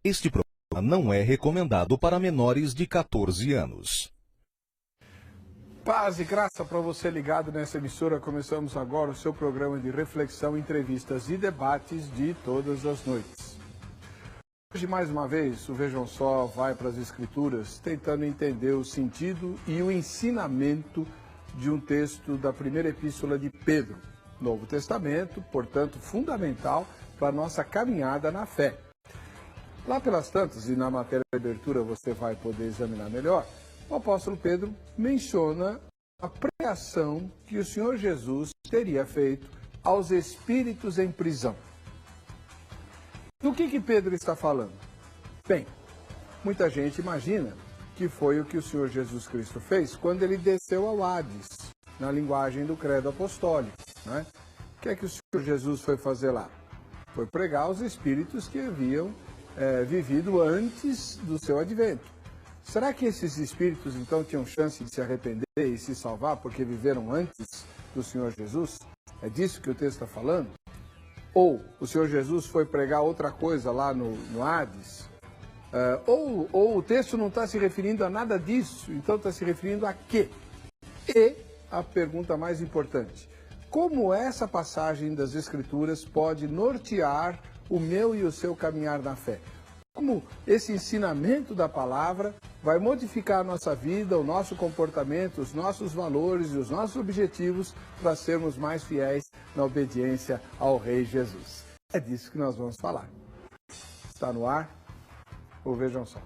Este programa não é recomendado para menores de 14 anos. Paz e graça para você ligado nessa emissora. Começamos agora o seu programa de reflexão, entrevistas e debates de todas as noites. Hoje, mais uma vez, o Vejam Só vai para as Escrituras tentando entender o sentido e o ensinamento de um texto da primeira epístola de Pedro. Novo Testamento, portanto, fundamental para a nossa caminhada na fé. Lá pelas tantas, e na matéria de abertura você vai poder examinar melhor, o apóstolo Pedro menciona a pregação que o Senhor Jesus teria feito aos espíritos em prisão. Do que Pedro está falando? Bem, muita gente imagina que foi o que o Senhor Jesus Cristo fez quando ele desceu ao Hades, na linguagem do credo apostólico, né? O que é que o Senhor Jesus foi fazer lá? Foi pregar aos espíritos que haviam vivido antes do seu advento. Será que esses espíritos então tinham chance de se arrepender e se salvar porque viveram antes do Senhor Jesus? É disso que o texto está falando? Ou o Senhor Jesus foi pregar outra coisa lá no Hades? Ou o texto não está se referindo a nada disso, então está se referindo a quê? E a pergunta mais importante: como essa passagem das Escrituras pode nortear o meu e o seu caminhar na fé? Como esse ensinamento da palavra vai modificar a nossa vida, o nosso comportamento, os nossos valores e os nossos objetivos para sermos mais fiéis na obediência ao Rei Jesus? É disso que nós vamos falar. Está no ar o Vejam Só.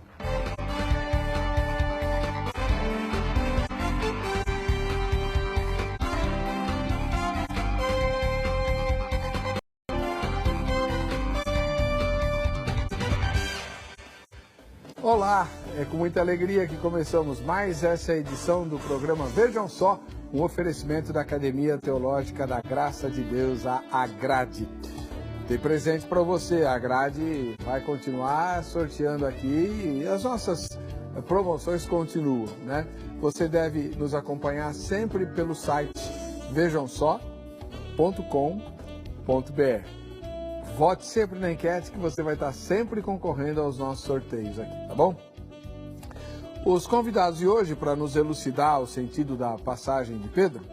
Olá, é com muita alegria que começamos mais essa edição do programa Vejam Só, um oferecimento da Academia Teológica da Graça de Deus, a Agrade. Tem presente para você, a Agrade vai continuar sorteando aqui e as nossas promoções continuam, né? Você deve nos acompanhar sempre pelo site vejamsó.com.br. Vote sempre na enquete que você vai estar sempre concorrendo aos nossos sorteios aqui, tá bom? Os convidados de hoje para nos elucidar o sentido da passagem de Pedro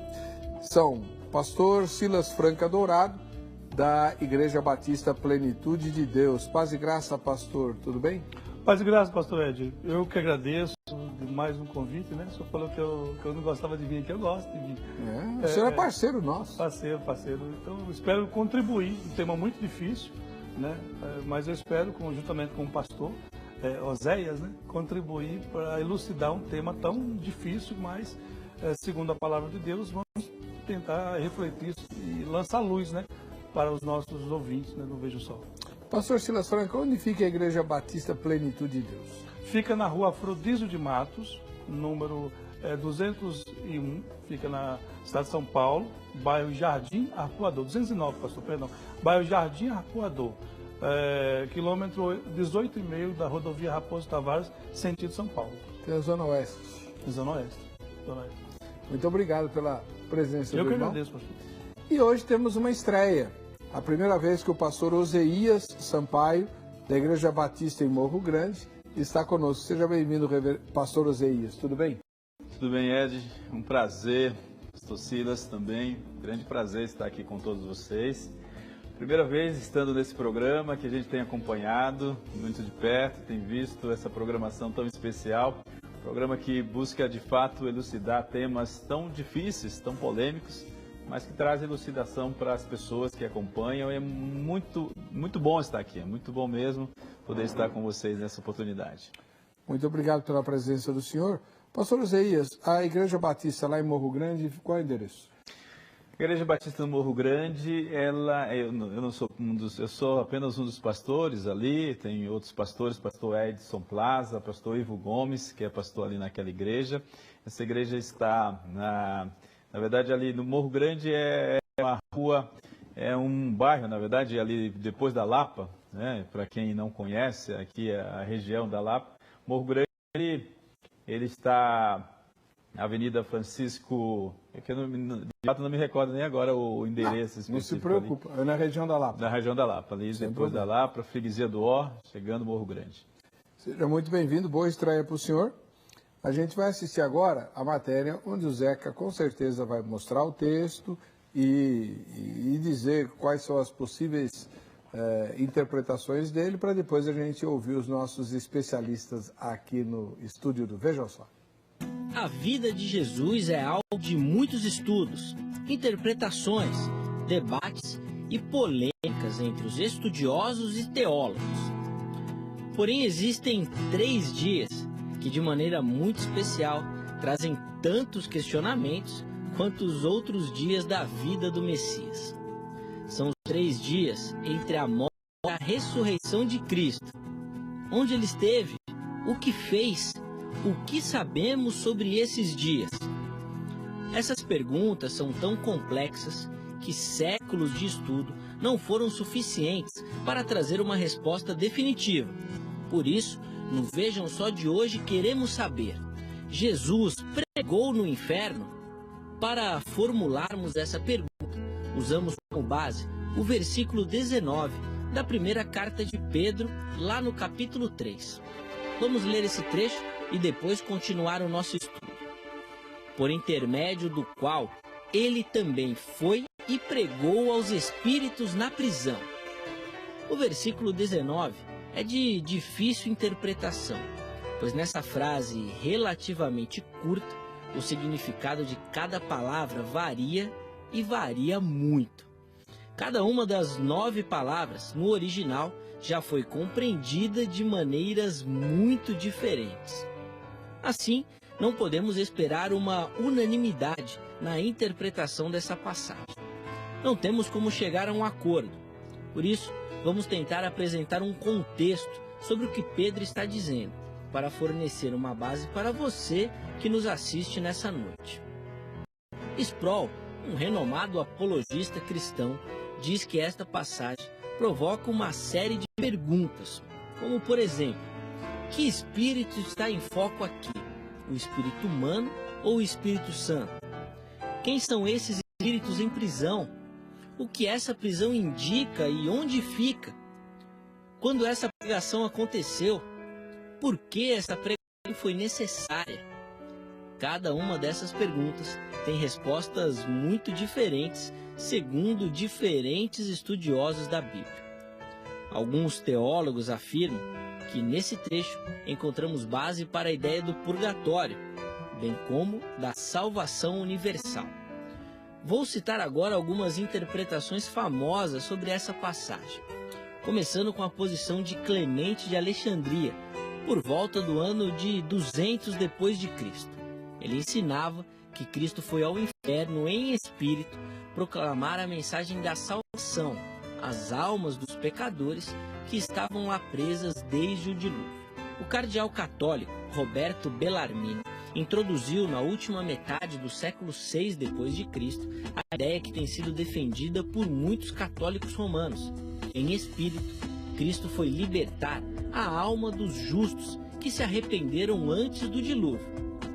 são o pastor Silas Franca Dourado, da Igreja Batista Plenitude de Deus. Paz e graça, pastor, tudo bem? Paz e graça, pastor Ed. Eu que agradeço de mais um convite, né? O senhor falou que eu não gostava de vir aqui, eu gosto de vir. O senhor é parceiro nosso. Parceiro. Então, eu espero contribuir. Um tema muito difícil, né? Mas eu espero, juntamente com o pastor Oséias, né? Contribuir para elucidar um tema tão difícil, mas, segundo a palavra de Deus, vamos tentar refletir e lançar luz, né? Para os nossos ouvintes, né? No Vejo Só. Pastor Silas Franca, onde fica a Igreja Batista Plenitude de Deus? Fica na rua Afrodísio de Matos, número 201, fica na cidade de São Paulo, bairro Jardim Arpoador, 209, pastor, perdão, bairro Jardim Arpoador, quilômetro 18,5 da rodovia Raposo Tavares, sentido São Paulo. Tem a Zona Oeste. Zona Oeste. Muito obrigado pela presença do irmão. Eu que agradeço, pastor. E hoje temos uma estreia. A primeira vez que o pastor Oséias Sampaio, da Igreja Batista em Morro Grande, está conosco. Seja bem-vindo, pastor Oséias. Tudo bem? Tudo bem, Ed. Um prazer. Pastor Silas também. Grande prazer estar aqui com todos vocês. Primeira vez estando nesse programa que a gente tem acompanhado muito de perto, tem visto essa programação tão especial. Programa que busca, de fato, elucidar temas tão difíceis, tão polêmicos, mas que traz elucidação para as pessoas que acompanham. É muito bom estar aqui, é muito bom mesmo poder estar com vocês nessa oportunidade. Muito obrigado pela presença do senhor. Pastor Oséias, a Igreja Batista lá em Morro Grande, qual é o endereço? A Igreja Batista do Morro Grande, eu não sou eu sou apenas um dos pastores ali, tem outros pastores, pastor Edson Plaza, pastor Ivo Gomes, que é pastor ali naquela igreja. Essa igreja está na verdade, ali no Morro Grande é uma rua, é um bairro, na verdade, ali depois da Lapa, né? Para quem não conhece, aqui é a região da Lapa. Morro Grande, ele está Avenida Francisco, é que eu de fato não me recordo nem agora o endereço específico. Não se preocupa, é na região da Lapa. Na região da Lapa, ali depois da Lapa, freguesia do Ó, chegando Morro Grande. Seja muito bem-vindo, boa estreia para o senhor. A gente vai assistir agora a matéria onde o Zeca com certeza vai mostrar o texto e dizer quais são as possíveis interpretações dele, para depois a gente ouvir os nossos especialistas aqui no estúdio do Vejam Só. A vida de Jesus é alvo de muitos estudos, interpretações, debates e polêmicas entre os estudiosos e teólogos. Porém, existem 3 dias que, de maneira muito especial, trazem tantos questionamentos quanto os outros dias da vida do Messias. São os 3 dias entre a morte e a ressurreição de Cristo. Onde ele esteve, o que fez, o que sabemos sobre esses dias? Essas perguntas são tão complexas que séculos de estudo não foram suficientes para trazer uma resposta definitiva. Por isso, no Vejam Só de hoje queremos saber: Jesus pregou no inferno? Para formularmos essa pergunta, usamos como base o versículo 19 da primeira carta de Pedro, lá no capítulo 3. Vamos ler esse trecho e depois continuar o nosso estudo. Por intermédio do qual ele também foi e pregou aos espíritos na prisão. O versículo 19 é de difícil interpretação, pois nessa frase relativamente curta, o significado de cada palavra varia e varia muito. Cada uma das 9 palavras no original já foi compreendida de maneiras muito diferentes. Assim, não podemos esperar uma unanimidade na interpretação dessa passagem. Não temos como chegar a um acordo. Por isso, vamos tentar apresentar um contexto sobre o que Pedro está dizendo, para fornecer uma base para você que nos assiste nessa noite. Sproul, um renomado apologista cristão, diz que esta passagem provoca uma série de perguntas, como por exemplo: que espírito está em foco aqui? O espírito humano ou o Espírito Santo? Quem são esses espíritos em prisão? O que essa prisão indica e onde fica? Quando essa pregação aconteceu? Por que essa pregação foi necessária? Cada uma dessas perguntas tem respostas muito diferentes, segundo diferentes estudiosos da Bíblia. Alguns teólogos afirmam que nesse trecho encontramos base para a ideia do purgatório, bem como da salvação universal. Vou citar agora algumas interpretações famosas sobre essa passagem, começando com a posição de Clemente de Alexandria, por volta do ano de 200 depois de Cristo. Ele ensinava que Cristo foi ao inferno em espírito proclamar a mensagem da salvação às almas dos pecadores que estavam lá presas desde o dilúvio. O cardeal católico Roberto Bellarmine introduziu na última metade do século VI depois de Cristo a ideia que tem sido defendida por muitos católicos romanos. Em espírito, Cristo foi libertar a alma dos justos que se arrependeram antes do dilúvio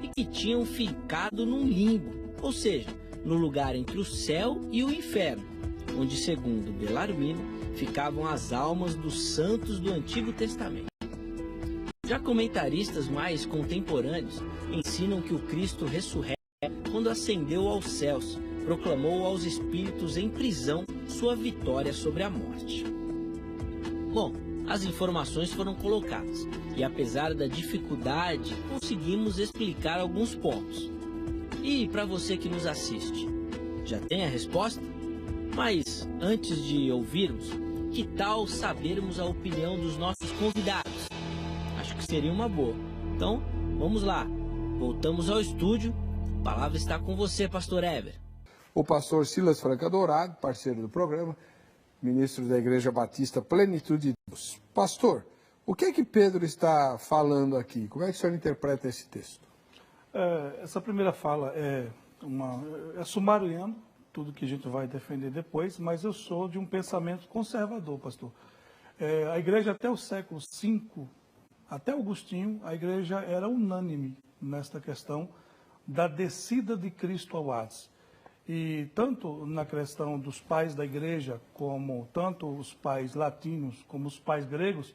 e que tinham ficado num limbo, ou seja, no lugar entre o céu e o inferno, onde, segundo Bellarmine, ficavam as almas dos santos do Antigo Testamento. Já comentaristas mais contemporâneos ensinam que o Cristo ressurreto, quando ascendeu aos céus, proclamou aos espíritos em prisão sua vitória sobre a morte. Bom, as informações foram colocadas e, apesar da dificuldade, conseguimos explicar alguns pontos. E para você que nos assiste, já tem a resposta? Mas antes de ouvirmos, que tal sabermos a opinião dos nossos convidados? Acho que seria uma boa. Então, vamos lá. Voltamos ao estúdio. A palavra está com você, pastor Eber. O pastor Silas Franca Dourado, parceiro do programa, ministro da Igreja Batista Plenitude de Deus. Pastor, o que é que Pedro está falando aqui? Como é que o senhor interpreta esse texto? Essa primeira fala é sumariando tudo que a gente vai defender depois, mas eu sou de um pensamento conservador, pastor. A igreja até o século V, até Agostinho, a igreja era unânime nesta questão da descida de Cristo ao Hades. E tanto na questão dos pais da igreja, como tanto os pais latinos como os pais gregos,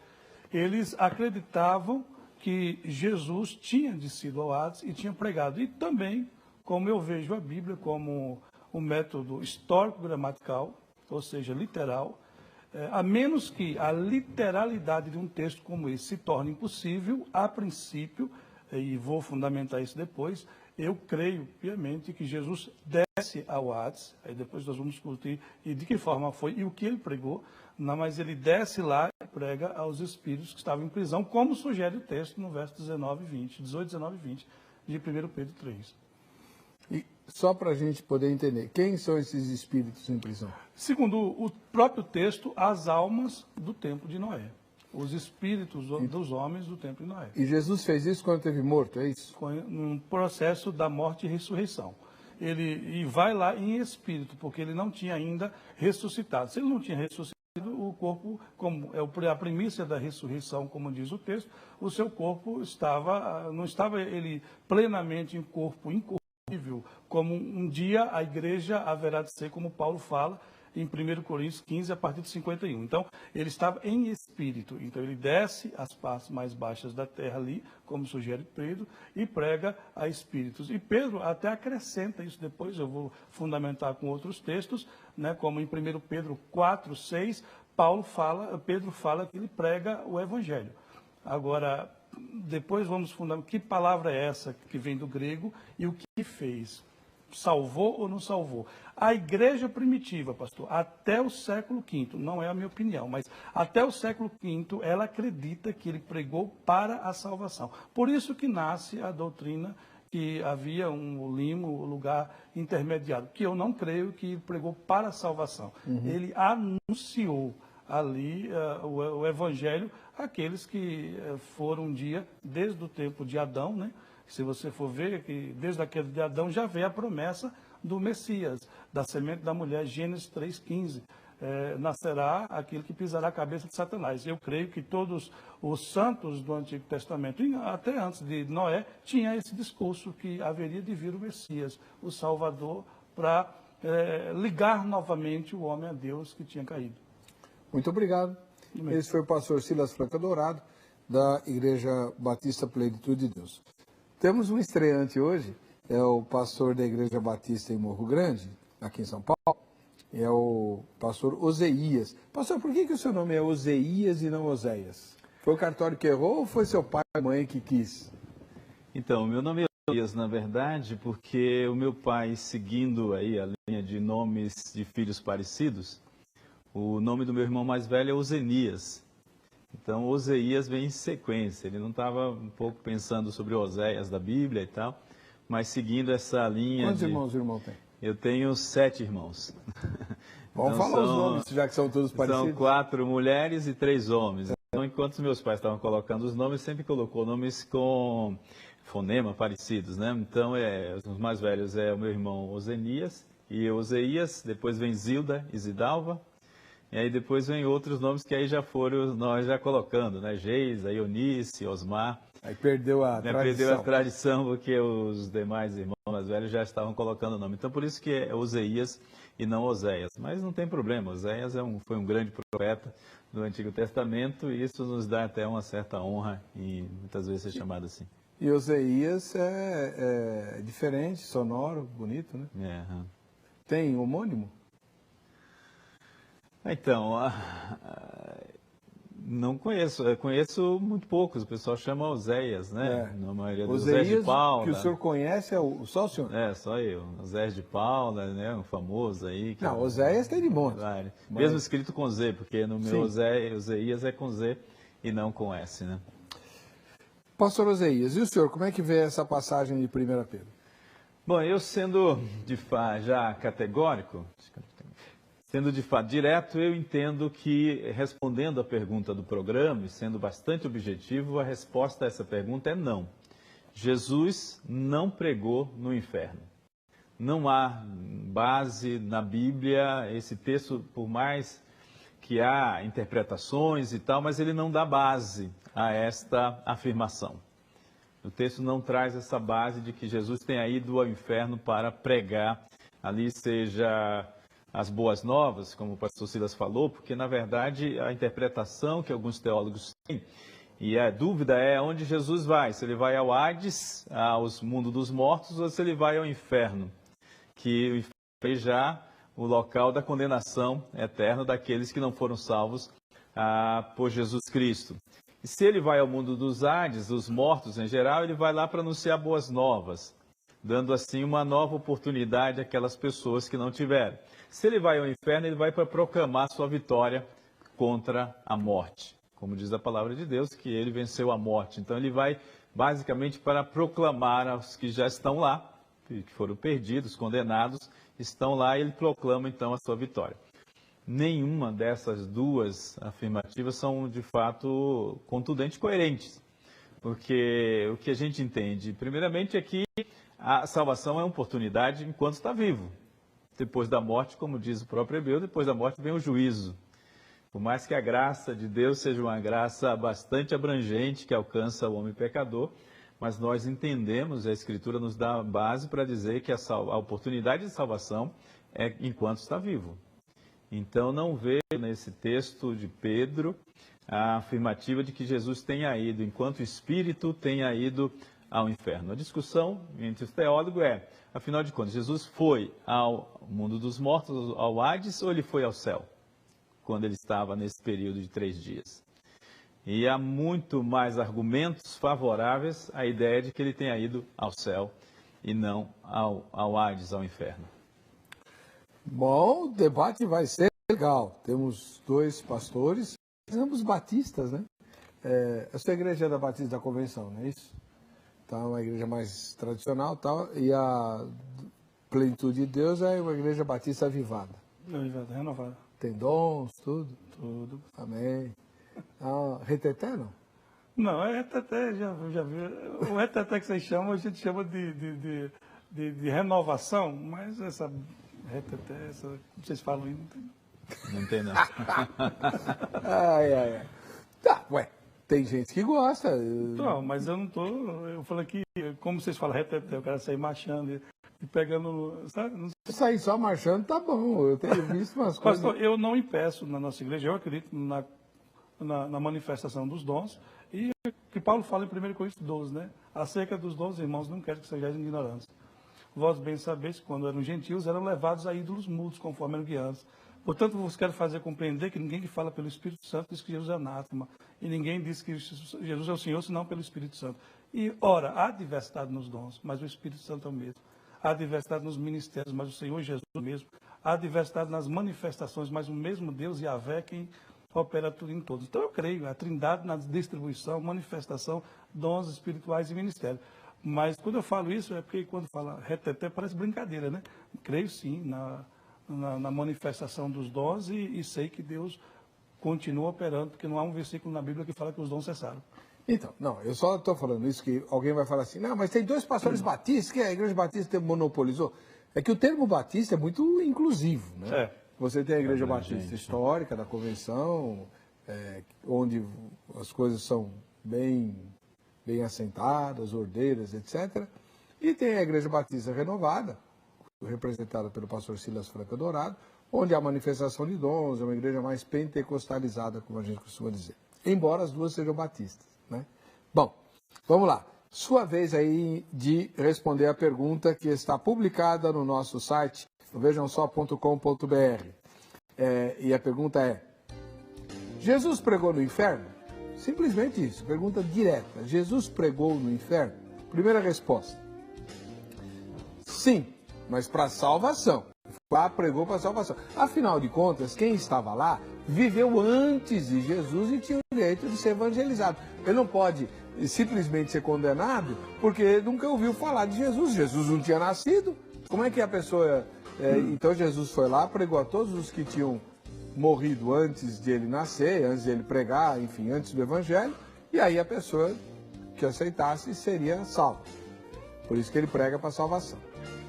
eles acreditavam que Jesus tinha descido ao Hades e tinha pregado. E também, como eu vejo a Bíblia como um método histórico-gramatical, ou seja, literal, a menos que a literalidade de um texto como esse se torne impossível, a princípio, e vou fundamentar isso depois, eu creio piamente que Jesus desce ao Hades, aí depois nós vamos discutir e de que forma foi e o que ele pregou, mas ele desce lá e prega aos espíritos que estavam em prisão, como sugere o texto no verso 18, 19 e 20 de 1 Pedro 3. E só para a gente poder entender, quem são esses espíritos em prisão? Segundo o próprio texto, as almas do tempo de Noé. Os espíritos dos homens do tempo de Noé. E Jesus fez isso quando esteve morto, é isso? Num processo da morte e ressurreição. Ele vai lá em espírito, porque ele não tinha ainda ressuscitado. Se ele não tinha ressuscitado, o corpo, como é a primícia da ressurreição, como diz o texto, o seu corpo não estava ele plenamente em corpo incorruptível, como um dia a igreja haverá de ser, como Paulo fala em 1 Coríntios 15, a partir de 51. Então, ele estava em espírito. Então, ele desce as partes mais baixas da terra ali, como sugere Pedro, e prega a espíritos. E Pedro até acrescenta isso depois, eu vou fundamentar com outros textos, né, como em 1 Pedro 4, 6, Pedro fala que ele prega o evangelho. Agora, depois vamos fundamentar que palavra é essa que vem do grego e o que fez. Salvou ou não salvou? A igreja primitiva, pastor, até o século V, não é a minha opinião, mas até o século V, ela acredita que ele pregou para a salvação. Por isso que nasce a doutrina que havia um limo, lugar intermediário, que eu não creio que ele pregou para a salvação. Ele anunciou ali o evangelho àqueles que foram um dia, desde o tempo de Adão, né? Se você for ver, que desde aquele de Adão já vê a promessa do Messias, da semente da mulher, Gênesis 3,15. Nascerá aquele que pisará a cabeça de Satanás. Eu creio que todos os santos do Antigo Testamento, até antes de Noé, tinham esse discurso que haveria de vir o Messias, o Salvador, para ligar novamente o homem a Deus que tinha caído. Muito obrigado. Esse foi o pastor Silas Franca Dourado, da Igreja Batista Plenitude de Deus. Temos um estreante hoje, é o pastor da Igreja Batista em Morro Grande, aqui em São Paulo, é o pastor Oseias. Pastor, por que o seu nome é Oseias e não Oséias? Foi o cartório que errou ou foi seu pai e mãe que quis? Então, meu nome é Oseias, na verdade, porque o meu pai, seguindo aí a linha de nomes de filhos parecidos, o nome do meu irmão mais velho é Osenias. Então, Oseias vem em sequência. Ele não estava um pouco pensando sobre Oséias da Bíblia e tal, mas seguindo essa linha. Quantos irmãos o irmão tem? Eu tenho 7 irmãos. Vamos então, falar os nomes, já que são todos parecidos. São 4 mulheres e 3 homens. Então, enquanto os meus pais estavam colocando os nomes, sempre colocou nomes com fonema parecidos, né? Então, os mais velhos é o meu irmão Osenias e Oseias, depois vem Zilda e Zidalva. E aí depois vem outros nomes que aí já foram nós já colocando, né? Geisa, Eunice, Osmar. Aí perdeu a tradição. Perdeu a tradição porque os demais irmãos mais velhos já estavam colocando o nome. Então por isso que é Oseias e não Oséias. Mas não tem problema, Oséias foi um grande profeta do Antigo Testamento e isso nos dá até uma certa honra e muitas vezes é chamado assim. E Oseias é diferente, sonoro, bonito, né? Tem homônimo? Então, não conheço, eu conheço muito poucos, o pessoal chama Oséias, né? Na maioria dos Osés de Paula. Que o senhor conhece só o senhor? Só eu. Osés de Paula, né? Um famoso aí. Não, Oséias tem de monte. Mas... Mesmo escrito com Z, porque no meu Oseias é com Z e não com S, né? Pastor Oseias, e o senhor, como é que vê essa passagem de 1 Pedro? Bom, eu sendo de fato já categórico, sendo de fato direto, eu entendo que, respondendo à pergunta do programa e sendo bastante objetivo, a resposta a essa pergunta é não. Jesus não pregou no inferno. Não há base na Bíblia, esse texto, por mais que há interpretações e tal, mas ele não dá base a esta afirmação. O texto não traz essa base de que Jesus tenha ido ao inferno para pregar ali, seja as boas novas, como o pastor Silas falou, porque na verdade a interpretação que alguns teólogos têm, e a dúvida é onde Jesus vai, se ele vai ao Hades, aos mundos dos mortos, ou se ele vai ao inferno, que o inferno é já o local da condenação eterna daqueles que não foram salvos por Jesus Cristo. E se ele vai ao mundo dos Hades, dos mortos em geral, ele vai lá para anunciar boas novas, dando assim uma nova oportunidade àquelas pessoas que não tiveram. Se ele vai ao inferno, ele vai para proclamar sua vitória contra a morte. Como diz a palavra de Deus, que ele venceu a morte. Então ele vai basicamente para proclamar aos que já estão lá, que foram perdidos, condenados, estão lá e ele proclama então a sua vitória. Nenhuma dessas duas afirmativas são de fato contundentes e coerentes. Porque o que a gente entende, primeiramente, é que a salvação é uma oportunidade enquanto está vivo. Depois da morte, como diz o próprio Hebreu, depois da morte vem o juízo. Por mais que a graça de Deus seja uma graça bastante abrangente, que alcança o homem pecador, mas nós entendemos, a Escritura nos dá base para dizer que a oportunidade de salvação é enquanto está vivo. Então não vejo nesse texto de Pedro a afirmativa de que Jesus tenha ido, enquanto Espírito tenha ido ao inferno. A discussão entre os teólogos é, afinal de contas, Jesus foi ao mundo dos mortos, ao Hades, ou ele foi ao céu, quando ele estava nesse período de 3 dias? E há muito mais argumentos favoráveis à ideia de que ele tenha ido ao céu e não ao Hades, ao inferno. Bom, o debate vai ser legal. Temos 2 pastores, ambos batistas, né? A sua igreja é da Batista da Convenção, não é isso? Então, é uma igreja mais tradicional, tal, e a Plenitude de Deus é uma igreja batista avivada. Avivada, renovada. Tem dons, tudo? Tudo. Amém. Reteté, não? Não, é reteté, já vi. O reteté que vocês chamam, a gente chama de renovação, mas essa reteté, vocês falam aí, não tem. Não tem, não. Ai. Tá, ué, tem gente que gosta. Não, mas eu não tô. Eu falo aqui, como vocês falam reteté, eu quero sair marchando e pegando, sabe? Não sei. Sair só marchando tá bom, eu tenho visto umas coisas. Pastor, eu não impeço na nossa igreja, eu acredito na manifestação dos dons, e que Paulo fala em 1 Coríntios 12, né? Acerca dos dons, irmãos, não quero que sejais ignorantes. Vós bem sabeis que quando eram gentios, eram levados a ídolos mudos, conforme eram guiados. Portanto, vos quero fazer compreender que ninguém que fala pelo Espírito Santo diz que Jesus é anátema, e ninguém diz que Jesus é o Senhor, senão pelo Espírito Santo. E, ora, há diversidade nos dons, mas o Espírito Santo é o mesmo. Há diversidade nos ministérios, mas o Senhor Jesus é o mesmo. Há diversidade nas manifestações, mas o mesmo Deus, Yahvé, quem opera tudo em todos. Então eu creio, a trindade na distribuição, manifestação, dons espirituais e ministério. Mas quando eu falo isso, é porque quando fala reteté parece brincadeira, né? Creio sim na manifestação dos dons e sei que Deus continua operando, porque não há um versículo na Bíblia que fala que os dons cessaram. Então, não, eu só estou falando isso, que alguém vai falar assim, não, mas tem 2 pastores batistas, que a igreja batista monopolizou. É que o termo batista é muito inclusivo, né? É. Você tem a igreja batista histórica, da convenção, onde as coisas são bem assentadas, ordeiras, etc. E tem a igreja batista renovada, representada pelo pastor Silas Franca Dourado, onde há manifestação de dons, é uma igreja mais pentecostalizada, como a gente costuma dizer. Embora as duas sejam batistas, né? Bom, vamos lá. Sua vez aí de responder a pergunta que está publicada no nosso site, vejamsó.com.br. E a pergunta é: Jesus pregou no inferno? Simplesmente isso, pergunta direta. Jesus pregou no inferno? Primeira resposta: sim, mas para salvação. Lá pregou para salvação. Afinal de contas, quem estava lá viveu antes de Jesus e tinha o direito de ser evangelizado. Ele não pode simplesmente ser condenado porque nunca ouviu falar de Jesus. Jesus não tinha nascido. Como é que a pessoa... Então Jesus foi lá, pregou a todos os que tinham morrido antes de ele nascer, antes de ele pregar, enfim, antes do evangelho. E aí a pessoa que aceitasse seria salva. Por isso que ele prega para salvação.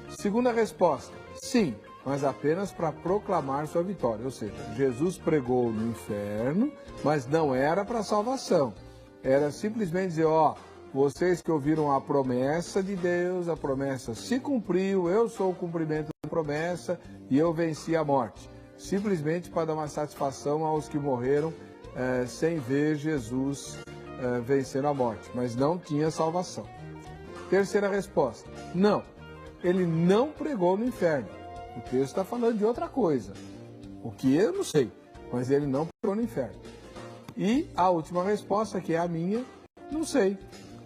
Segunda resposta: sim, mas apenas para proclamar sua vitória. Ou seja, Jesus pregou no inferno, mas não era para salvação. Era simplesmente dizer, vocês que ouviram a promessa de Deus, a promessa se cumpriu, eu sou o cumprimento da promessa e eu venci a morte. Simplesmente para dar uma satisfação aos que morreram sem ver Jesus vencendo a morte, mas não tinha salvação. Terceira resposta, não, ele não pregou no inferno. O texto está falando de outra coisa, o que eu não sei, mas ele não pregou no inferno. E a última resposta, que é a minha, não sei,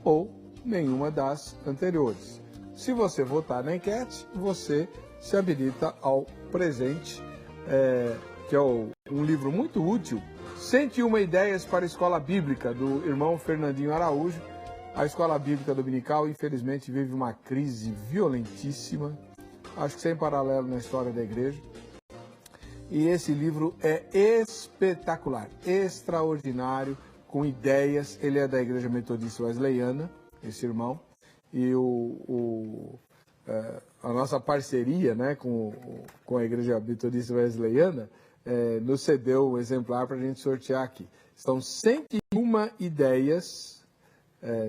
ou nenhuma das anteriores. Se você votar na enquete, você se habilita ao presente, que é um livro muito útil, 101 Ideias para a Escola Bíblica, do irmão Fernandinho Araújo. A Escola Bíblica Dominical, infelizmente, vive uma crise violentíssima, acho que sem paralelo na história da igreja. E esse livro é espetacular, extraordinário, com ideias. Ele é da Igreja Metodista Wesleyana, esse irmão, e a nossa parceria, né, com a Igreja Metodista Wesleyana nos cedeu um exemplar para a gente sortear aqui. São 101 ideias,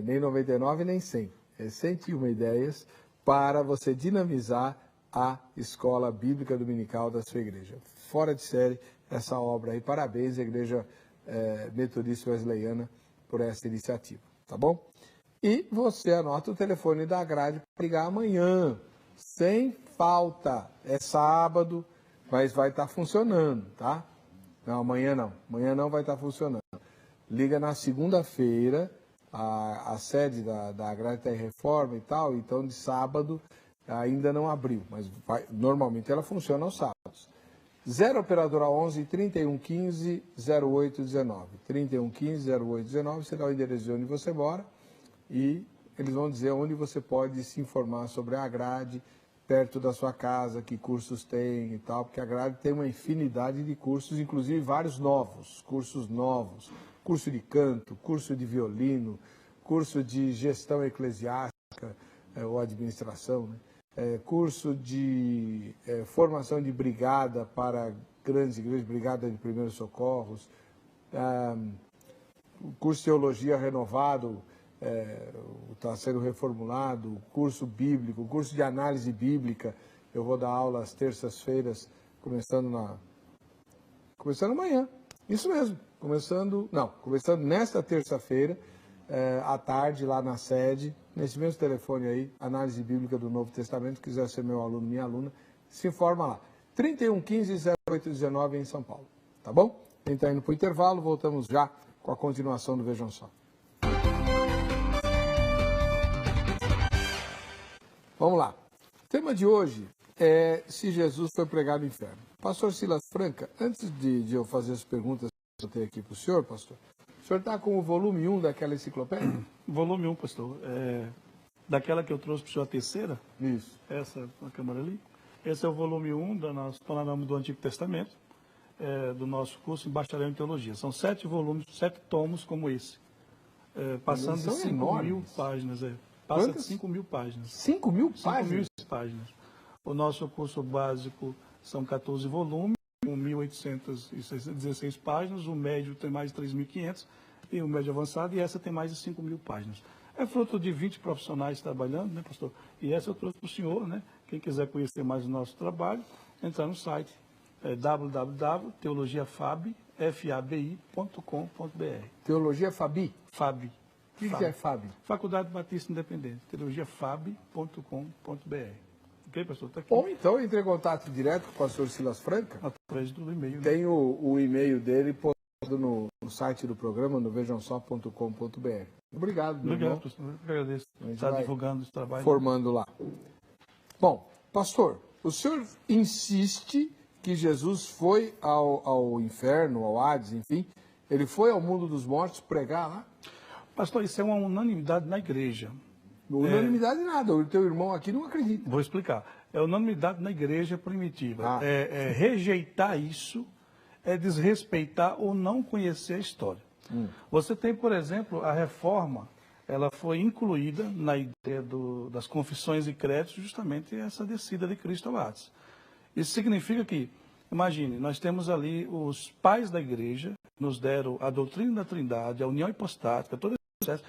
nem 99 nem 100, 101 ideias para você dinamizar a Escola Bíblica Dominical da sua igreja. Fora de série essa obra aí. Parabéns à Igreja Metodista Wesleyana por essa iniciativa, tá bom? E você anota o telefone da grade para ligar amanhã, sem falta. É sábado, mas vai estar funcionando, tá? Não, amanhã não vai estar funcionando. Liga na segunda-feira, a sede da grade está em reforma e tal, então de sábado ainda não abriu, mas normalmente ela funciona aos sábados. 0 operadora 11 3115 0819. 3115 0819, você dá o endereço de onde você mora e eles vão dizer onde você pode se informar sobre a grade, perto da sua casa, que cursos tem e tal, porque a grade tem uma infinidade de cursos, inclusive vários novos, cursos novos, curso de canto, curso de violino, curso de gestão eclesiástica ou administração, né? Curso de formação de brigada para grandes igrejas, brigada de primeiros socorros, curso de teologia renovado, está sendo reformulado, curso bíblico, curso de análise bíblica. Eu vou dar aula às terças-feiras, começando amanhã, isso mesmo, começando nesta terça-feira, à tarde, lá na sede, nesse mesmo telefone aí, análise bíblica do Novo Testamento. Quiser ser meu aluno, minha aluna, se informa lá. 3115 0819 em São Paulo, tá bom? A gente está indo para o intervalo, voltamos já com a continuação do Vejam Só. Vamos lá. O tema de hoje é se Jesus foi pregado no inferno. Pastor Silas Franca, antes de eu fazer as perguntas que eu tenho aqui para o senhor, pastor, o senhor está com o volume 1 daquela enciclopédia? Volume 1, pastor. Daquela que eu trouxe para o senhor, a terceira? Isso. Essa, na câmera ali. Esse é o volume 1 do nosso Panorama do Antigo Testamento, do nosso curso em Bacharel em Teologia. São 7 volumes, 7 tomos como esse. Passando de 5.000 páginas. Passa de 5.000 páginas. 5.000 páginas? 5.000 páginas. O nosso curso básico são 14 volumes, com 1.816 páginas. O médio tem mais de 3.500 e o médio avançado, e essa tem mais de 5.000 páginas. É fruto de 20 profissionais trabalhando, né, pastor? E essa eu trouxe para o senhor, né? Quem quiser conhecer mais o nosso trabalho, entrar no site www.teologiafabi.com.br. Teologia Fabi? Fabi. O que é Fabi? Faculdade Batista Independente. teologiafabi.com.br. Ok, pastor? Tá aqui. Ou então entre em contato direto com o pastor Silas Franca. Através do e-mail. Tem o e-mail dele postado no site do programa, no vejamsó.com.br. Obrigado, meu irmão. Pastor. Eu agradeço. Está divulgando esse trabalho. Formando lá. Bom, pastor, o senhor insiste que Jesus foi ao inferno, ao Hades, enfim. Ele foi ao mundo dos mortos pregar lá? Pastor, isso é uma unanimidade na igreja. Unanimidade nada, o teu irmão aqui não acredita. Vou explicar. É unanimidade na igreja primitiva. Rejeitar isso é desrespeitar ou não conhecer a história. Você tem, por exemplo, a reforma, ela foi incluída na ideia das confissões e créditos, justamente essa descida de Cristo ao Hades. Isso significa que, imagine, nós temos ali os pais da igreja, nos deram a doutrina da Trindade, a união hipostática, todo esse processo,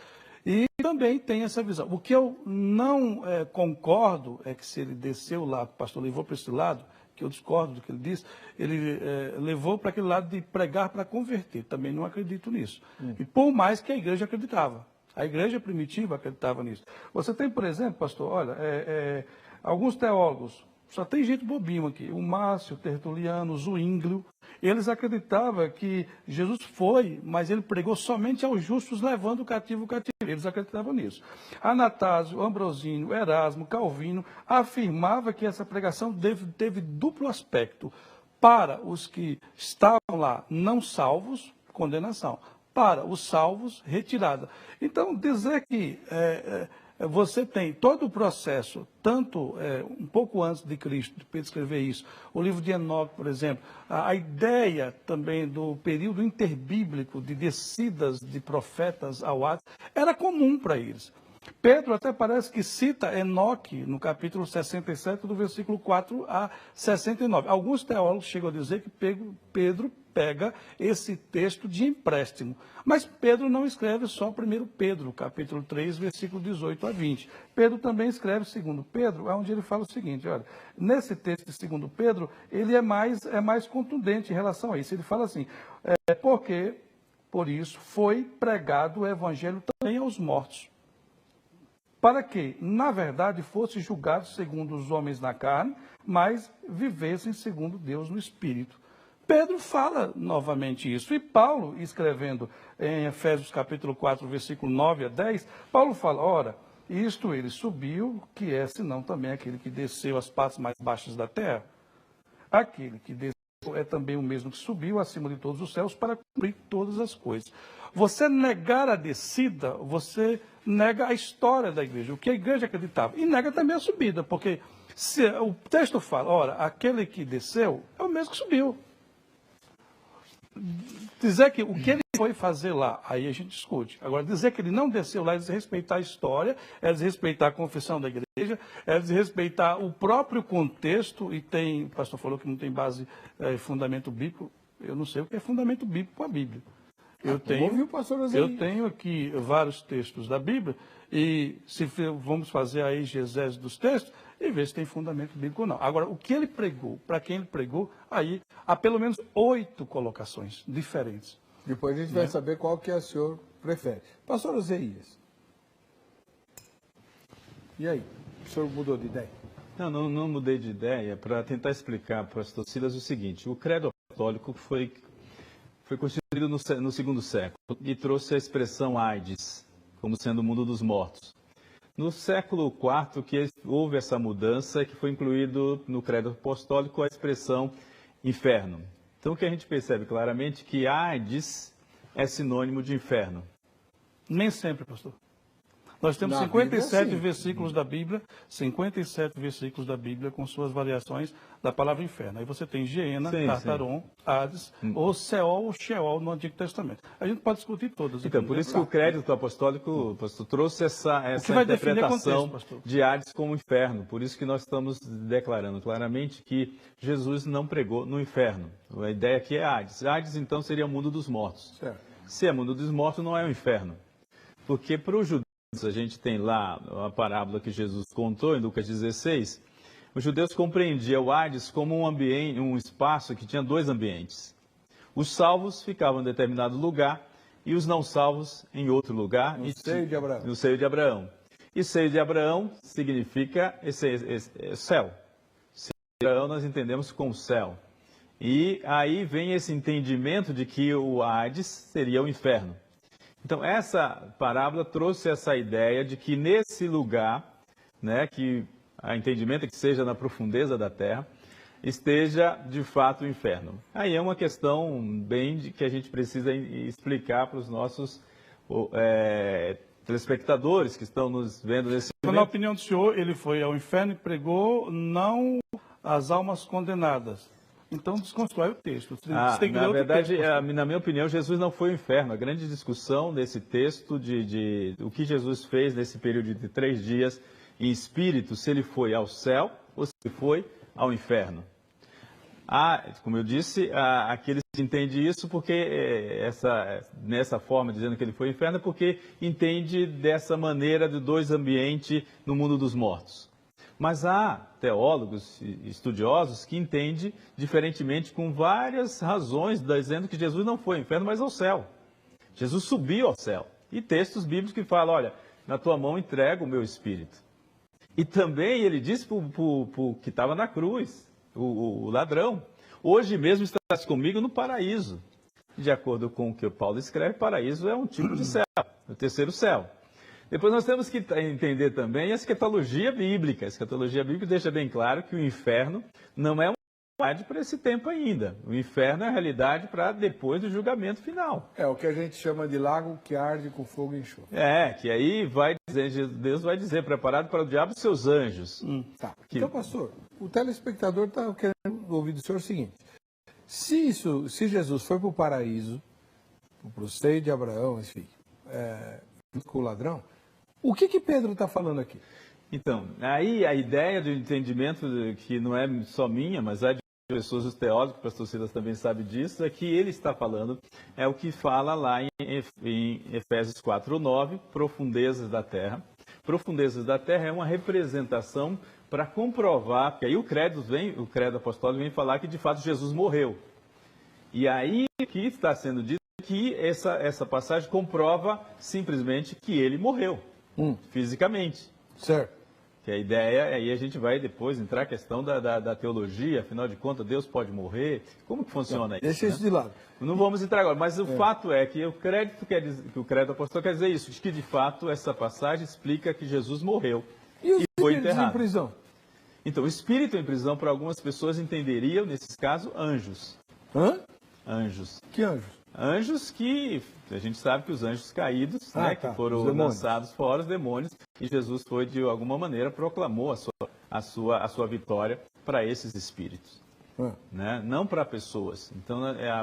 e também tem essa visão. O que eu não concordo é que se ele desceu lá, o pastor levou para esse lado, que eu discordo do que ele disse, ele levou para aquele lado de pregar para converter. Também não acredito nisso. E por mais que a igreja acreditava. A igreja primitiva acreditava nisso. Você tem, por exemplo, pastor, olha, alguns teólogos, só tem gente bobinho aqui, o Márcio, o Tertuliano, o Zwinglio, eles acreditavam que Jesus foi, mas ele pregou somente aos justos, levando o cativo. Eles acreditavam nisso. Anastácio, Ambrosínio, Erasmo, Calvino afirmava que essa pregação teve duplo aspecto. Para os que estavam lá não salvos, condenação. Para os salvos, retirada. Então, dizer que você tem todo o processo, tanto um pouco antes de Cristo, de Pedro escrever isso, o livro de Enoque, por exemplo, a ideia também do período interbíblico de descidas de profetas ao Hades, era comum para eles. Pedro até parece que cita Enoque no capítulo 67, do versículo 4 a 69. Alguns teólogos chegam a dizer que Pedro pega esse texto de empréstimo. Mas Pedro não escreve só 1 Pedro, capítulo 3, versículo 18 a 20. Pedro também escreve 2 Pedro, onde ele fala o seguinte, olha, nesse texto de 2 Pedro, ele é mais contundente em relação a isso. Ele fala assim, porque, por isso, foi pregado o evangelho também aos mortos, para que, na verdade, fossem julgados segundo os homens na carne, mas vivessem segundo Deus no Espírito. Pedro fala novamente isso. E Paulo, escrevendo em Efésios capítulo 4, versículo 9 a 10, Paulo fala, ora, isto ele subiu, que é senão também aquele que desceu às partes mais baixas da terra. Aquele que desceu é também o mesmo que subiu acima de todos os céus para cumprir todas as coisas. Você negar a descida, você nega a história da igreja, o que a igreja acreditava. E nega também a subida, porque se o texto fala, ora, aquele que desceu é o mesmo que subiu. Dizer que o que ele foi fazer lá, aí a gente discute. Agora, dizer que ele não desceu lá é desrespeitar a história, é desrespeitar a confissão da igreja, é desrespeitar o próprio contexto, e o pastor falou que não tem base, fundamento bíblico. Eu não sei o que é fundamento bíblico com a Bíblia. Eu tenho aqui vários textos da Bíblia, e se vamos fazer a exegese dos textos, e ver se tem fundamento bíblico ou não. Agora, o que ele pregou, para quem ele pregou, aí há pelo menos 8 colocações diferentes. Depois a gente vai saber qual que o senhor prefere. Pastor Oséias. E aí? O senhor mudou de ideia? Não mudei de ideia, para tentar explicar para o pastor Silas o seguinte, o credo apostólico foi constituído no segundo século e trouxe a expressão AIDS, como sendo o mundo dos mortos. No século IV que houve essa mudança, que foi incluído no credo apostólico a expressão inferno. Então o que a gente percebe claramente que AIDS é sinônimo de inferno. Nem sempre, pastor. Nós temos 57 versículos da Bíblia, 57 versículos da Bíblia com suas variações da palavra inferno. Aí você tem Geena, Tartaron, Hades, ou Seol ou Sheol no Antigo Testamento. A gente pode discutir todas. Então, por isso que o crédito apostólico, pastor, trouxe essa interpretação de Hades como inferno. Por isso que nós estamos declarando claramente que Jesus não pregou no inferno. A ideia aqui é Hades. Hades, então, seria o mundo dos mortos. Certo. Se é mundo dos mortos, não é o inferno. Porque para os judeus, a gente tem lá a parábola que Jesus contou em Lucas 16, os judeus compreendiam o Hades como um espaço que tinha 2 ambientes. Os salvos ficavam em determinado lugar e os não salvos em outro lugar. No seio de Abraão. No seio de Abraão. E seio de Abraão significa céu. Seio de Abraão nós entendemos como céu. E aí vem esse entendimento de que o Hades seria o inferno. Então, essa parábola trouxe essa ideia de que nesse lugar, né, que a entendimento é que seja na profundeza da terra, esteja de fato o inferno. Aí é uma questão que a gente precisa explicar para os nossos telespectadores que estão nos vendo nesse momento. Na opinião do senhor, ele foi ao inferno e pregou não as almas condenadas. Então, desconstrói o texto. Na verdade, na minha opinião, Jesus não foi ao inferno. A grande discussão nesse texto de o que Jesus fez nesse período de 3 dias em espírito, se ele foi ao céu ou se ele foi ao inferno. Como eu disse, aqueles que entendem isso porque nessa forma, dizendo que ele foi ao inferno, é porque entende dessa maneira de dois ambientes no mundo dos mortos. Mas há teólogos e estudiosos que entendem diferentemente com várias razões, dizendo que Jesus não foi ao inferno, mas ao céu. Jesus subiu ao céu. E textos bíblicos que falam, olha, na tua mão entrego o meu espírito. E também ele disse para o que estava na cruz, o ladrão, hoje mesmo estás comigo no paraíso. De acordo com o que o Paulo escreve, paraíso é um tipo de céu, o terceiro céu. Depois nós temos que entender também a escatologia bíblica. A escatologia bíblica deixa bem claro que o inferno não é uma realidade para esse tempo ainda. O inferno é a realidade para depois do julgamento final. É o que a gente chama de lago que arde com fogo e enxofre. Que aí Deus vai dizer, preparado para o diabo e seus anjos. Tá. Então, pastor, o telespectador está querendo ouvir do senhor o seguinte. Se Jesus foi para o paraíso, para o seio de Abraão, enfim, com o ladrão, o que Pedro está falando aqui? Então, aí a ideia do entendimento, que não é só minha, mas é de pessoas, os teólogos, o pastor Silas também sabe disso, é que ele está falando, é o que fala lá em Efésios 4:9, profundezas da terra. Profundezas da terra é uma representação para comprovar, porque aí o credo apostólico vem falar que de fato Jesus morreu. E aí o que está sendo dito é que essa passagem comprova simplesmente que ele morreu, fisicamente. Certo. Que a ideia, aí a gente vai depois entrar a questão da teologia, afinal de contas, Deus pode morrer? Como que funciona isso? Deixa isso de lado. Não vamos entrar agora, mas o fato é que o credo apostólico quer dizer isso, de que de fato essa passagem explica que Jesus morreu E foi os enterrado. em prisão? Então, o espírito em prisão, para algumas pessoas, entenderiam, nesses casos, anjos. Hã? Anjos. Que anjos? Anjos que, a gente sabe que os anjos caídos, que foram lançados fora, os demônios, e Jesus foi, de alguma maneira, proclamou a sua vitória para esses espíritos. Né? Não para pessoas. Então,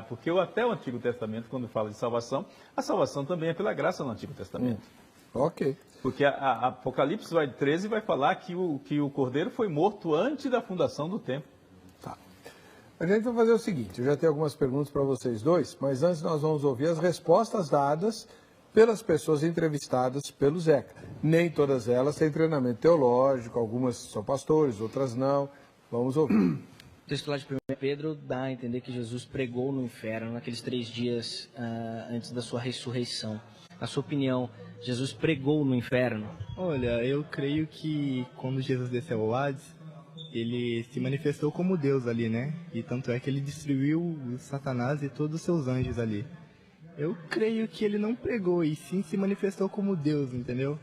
porque até o Antigo Testamento, quando fala de salvação, a salvação também é pela graça no Antigo Testamento. Ok. Porque a Apocalipse 13 vai falar que o Cordeiro foi morto antes da fundação do templo. Tá. A gente vai fazer o seguinte, eu já tenho algumas perguntas para vocês dois, mas antes nós vamos ouvir as respostas dadas pelas pessoas entrevistadas pelo Zeca. Nem todas elas têm treinamento teológico, algumas são pastores, outras não. Vamos ouvir. O texto lá de 1 Pedro dá a entender que Jesus pregou no inferno naqueles 3 dias antes da sua ressurreição. Na sua opinião, Jesus pregou no inferno? Olha, eu creio que quando Jesus desceu ao Hades, ele se manifestou como Deus ali, né? E tanto é que ele destruiu o Satanás e todos os seus anjos ali. Eu creio que ele não pregou, e sim se manifestou como Deus, entendeu?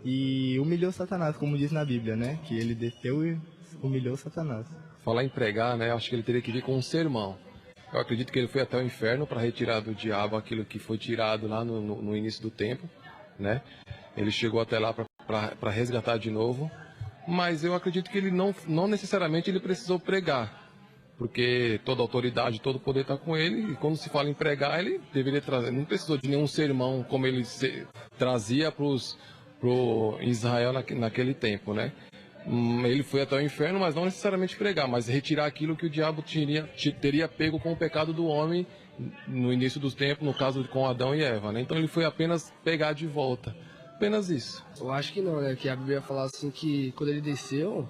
E humilhou Satanás, como diz na Bíblia, né? Que ele desceu e humilhou Satanás. Falar em pregar, né? Acho que ele teria que vir com um sermão. Eu acredito que ele foi até o inferno para retirar do diabo aquilo que foi tirado lá no início do tempo, né? Ele chegou até lá para resgatar de novo, mas eu acredito que ele não necessariamente ele precisou pregar, porque toda autoridade, todo poder está com ele, e quando se fala em pregar, ele deveria trazer, não precisou de nenhum sermão como ele trazia pro Israel naquele tempo, né? Ele foi até o inferno, mas não necessariamente pregar, mas retirar aquilo que o diabo teria pego com o pecado do homem no início dos tempos, no caso com Adão e Eva, né? Então ele foi apenas pegar de volta, apenas isso. Eu acho que não, né? Que a Bíblia fala assim que quando ele desceu,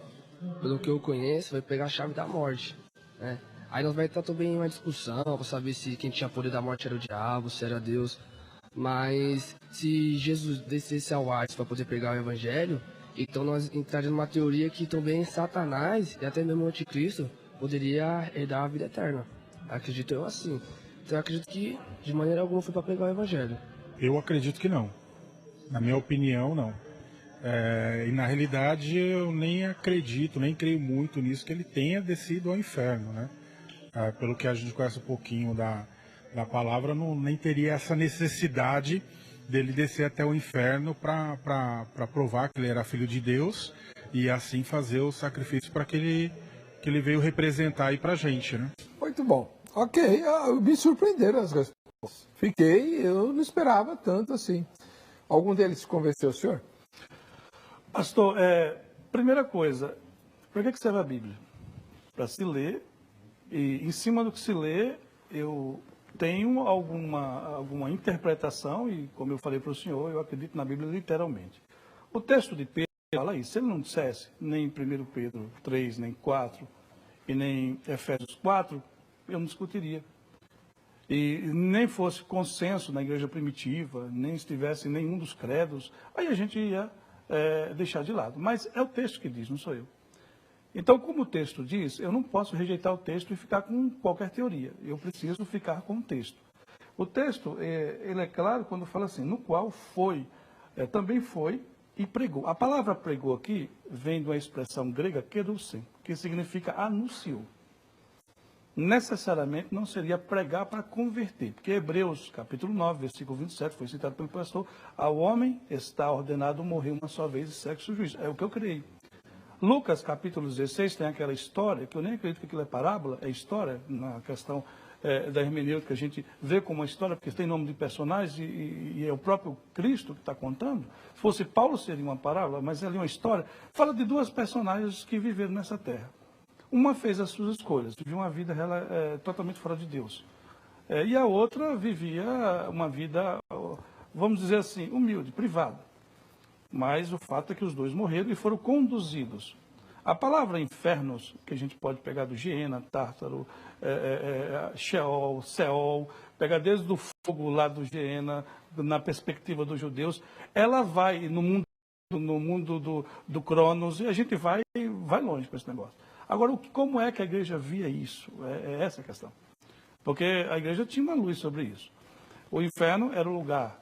pelo que eu conheço, vai pegar a chave da morte, né? Aí nós vai estar também uma discussão para saber se quem tinha poder da morte era o diabo, se era Deus. Mas se Jesus descesse ao Hades para poder pegar o evangelho, então nós entraríamos numa teoria que também Satanás e até mesmo o anticristo poderia herdar a vida eterna. Acredito eu assim. Então eu acredito que de maneira alguma foi para pegar o evangelho. Eu acredito que não. Na minha opinião, não. E na realidade eu nem acredito, nem creio muito nisso que ele tenha descido ao inferno, né? Pelo que a gente conhece um pouquinho da palavra, nem teria essa necessidade dele descer até o inferno para provar que ele era filho de Deus e assim fazer o sacrifício para que ele veio representar aí para a gente, né? Muito bom. Ok, me surpreenderam as respostas. Eu não esperava tanto assim. Algum deles convenceu o senhor? Pastor, primeira coisa, para que serve a Bíblia? Para se ler E em cima do que se lê, eu tenho alguma interpretação, e como eu falei para o senhor, eu acredito na Bíblia literalmente. O texto de Pedro fala isso. Se ele não dissesse nem 1 Pedro 3, nem 4, e nem Efésios 4, eu não discutiria. E nem fosse consenso na igreja primitiva, nem estivesse em nenhum dos credos, aí a gente ia deixar de lado. Mas é o texto que diz, não sou eu. Então, como o texto diz, eu não posso rejeitar o texto e ficar com qualquer teoria. Eu preciso ficar com o texto. O texto, ele é claro quando fala assim, no qual foi, também foi e pregou. A palavra pregou aqui vem de uma expressão grega, kerusen, que significa anunciou. Necessariamente não seria pregar para converter, porque Hebreus, capítulo 9, versículo 27, foi citado pelo pastor, ao homem está ordenado morrer uma só vez e sexo juízo. É o que eu criei. Lucas, capítulo 16, tem aquela história, que eu nem acredito que aquilo é parábola, é história, na questão da hermenêutica, a gente vê como uma história, porque tem nome de personagens e é o próprio Cristo que está contando. Se fosse Paulo, seria uma parábola, mas ali uma história. Fala de duas personagens que viveram nessa terra. Uma fez as suas escolhas, vivia uma vida totalmente fora de Deus. E a outra vivia uma vida, vamos dizer assim, humilde, privada. Mas o fato é que os dois morreram e foram conduzidos. A palavra infernos, que a gente pode pegar do Geena, Tártaro, Sheol, Seol, pegar desde o fogo lá do Geena, na perspectiva dos judeus, ela vai no mundo do Cronos, e a gente vai longe com esse negócio. Agora, como é que a igreja via isso? É essa a questão. Porque a igreja tinha uma luz sobre isso. O inferno era o lugar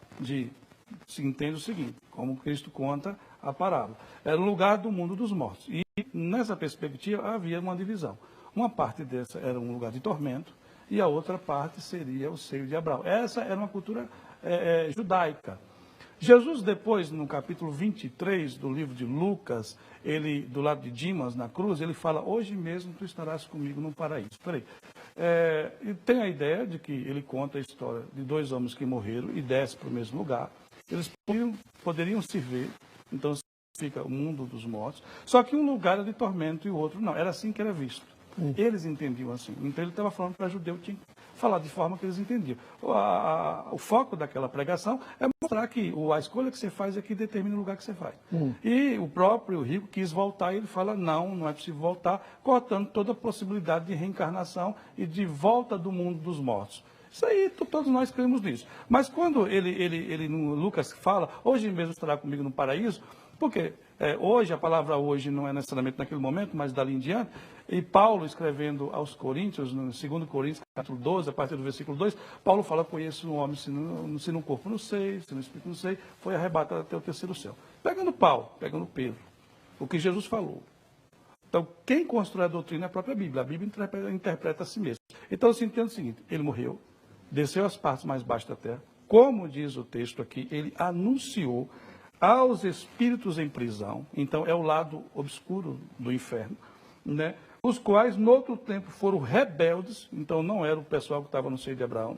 se entende o seguinte, como Cristo conta a parábola, era o lugar do mundo dos mortos. E nessa perspectiva havia uma divisão. Uma parte dessa era um lugar de tormento e a outra parte seria o seio de Abraão. Essa era uma cultura judaica. Jesus depois, no capítulo 23 do livro de Lucas, ele, do lado de Dimas, na cruz, ele fala, hoje mesmo tu estarás comigo no paraíso. E tem a ideia de que ele conta a história de dois homens que morreram e descem para o mesmo lugar. Eles poderiam se ver, então fica o mundo dos mortos, só que um lugar era de tormento e o outro não. Era assim que era visto. Eles entendiam assim. Então ele estava falando para judeu, tinha que falar de forma que eles entendiam. O foco daquela pregação é mostrar que a escolha que você faz é que determina o lugar que você vai. E o próprio rico quis voltar e ele fala, não é possível voltar, cortando toda a possibilidade de reencarnação e de volta do mundo dos mortos. Isso aí, todos nós cremos nisso. Mas quando ele no Lucas fala, hoje mesmo estará comigo no paraíso, porque hoje, a palavra hoje não é necessariamente naquele momento, mas dali em diante, e Paulo escrevendo aos Coríntios, no 2 Coríntios, capítulo 12, a partir do versículo 2, Paulo fala, conheço um homem, se no corpo não sei, se no espírito não sei, foi arrebatado até o terceiro céu. Pegando Paulo, pegando Pedro, o que Jesus falou. Então, quem constrói a doutrina é a própria Bíblia. A Bíblia interpreta a si mesma. Então, se entende o seguinte, ele morreu, desceu às partes mais baixas da terra, como diz o texto aqui, ele anunciou aos espíritos em prisão, então é o lado obscuro do inferno, né? Os quais, no outro tempo, foram rebeldes, então não era o pessoal que estava no seio de Abraão,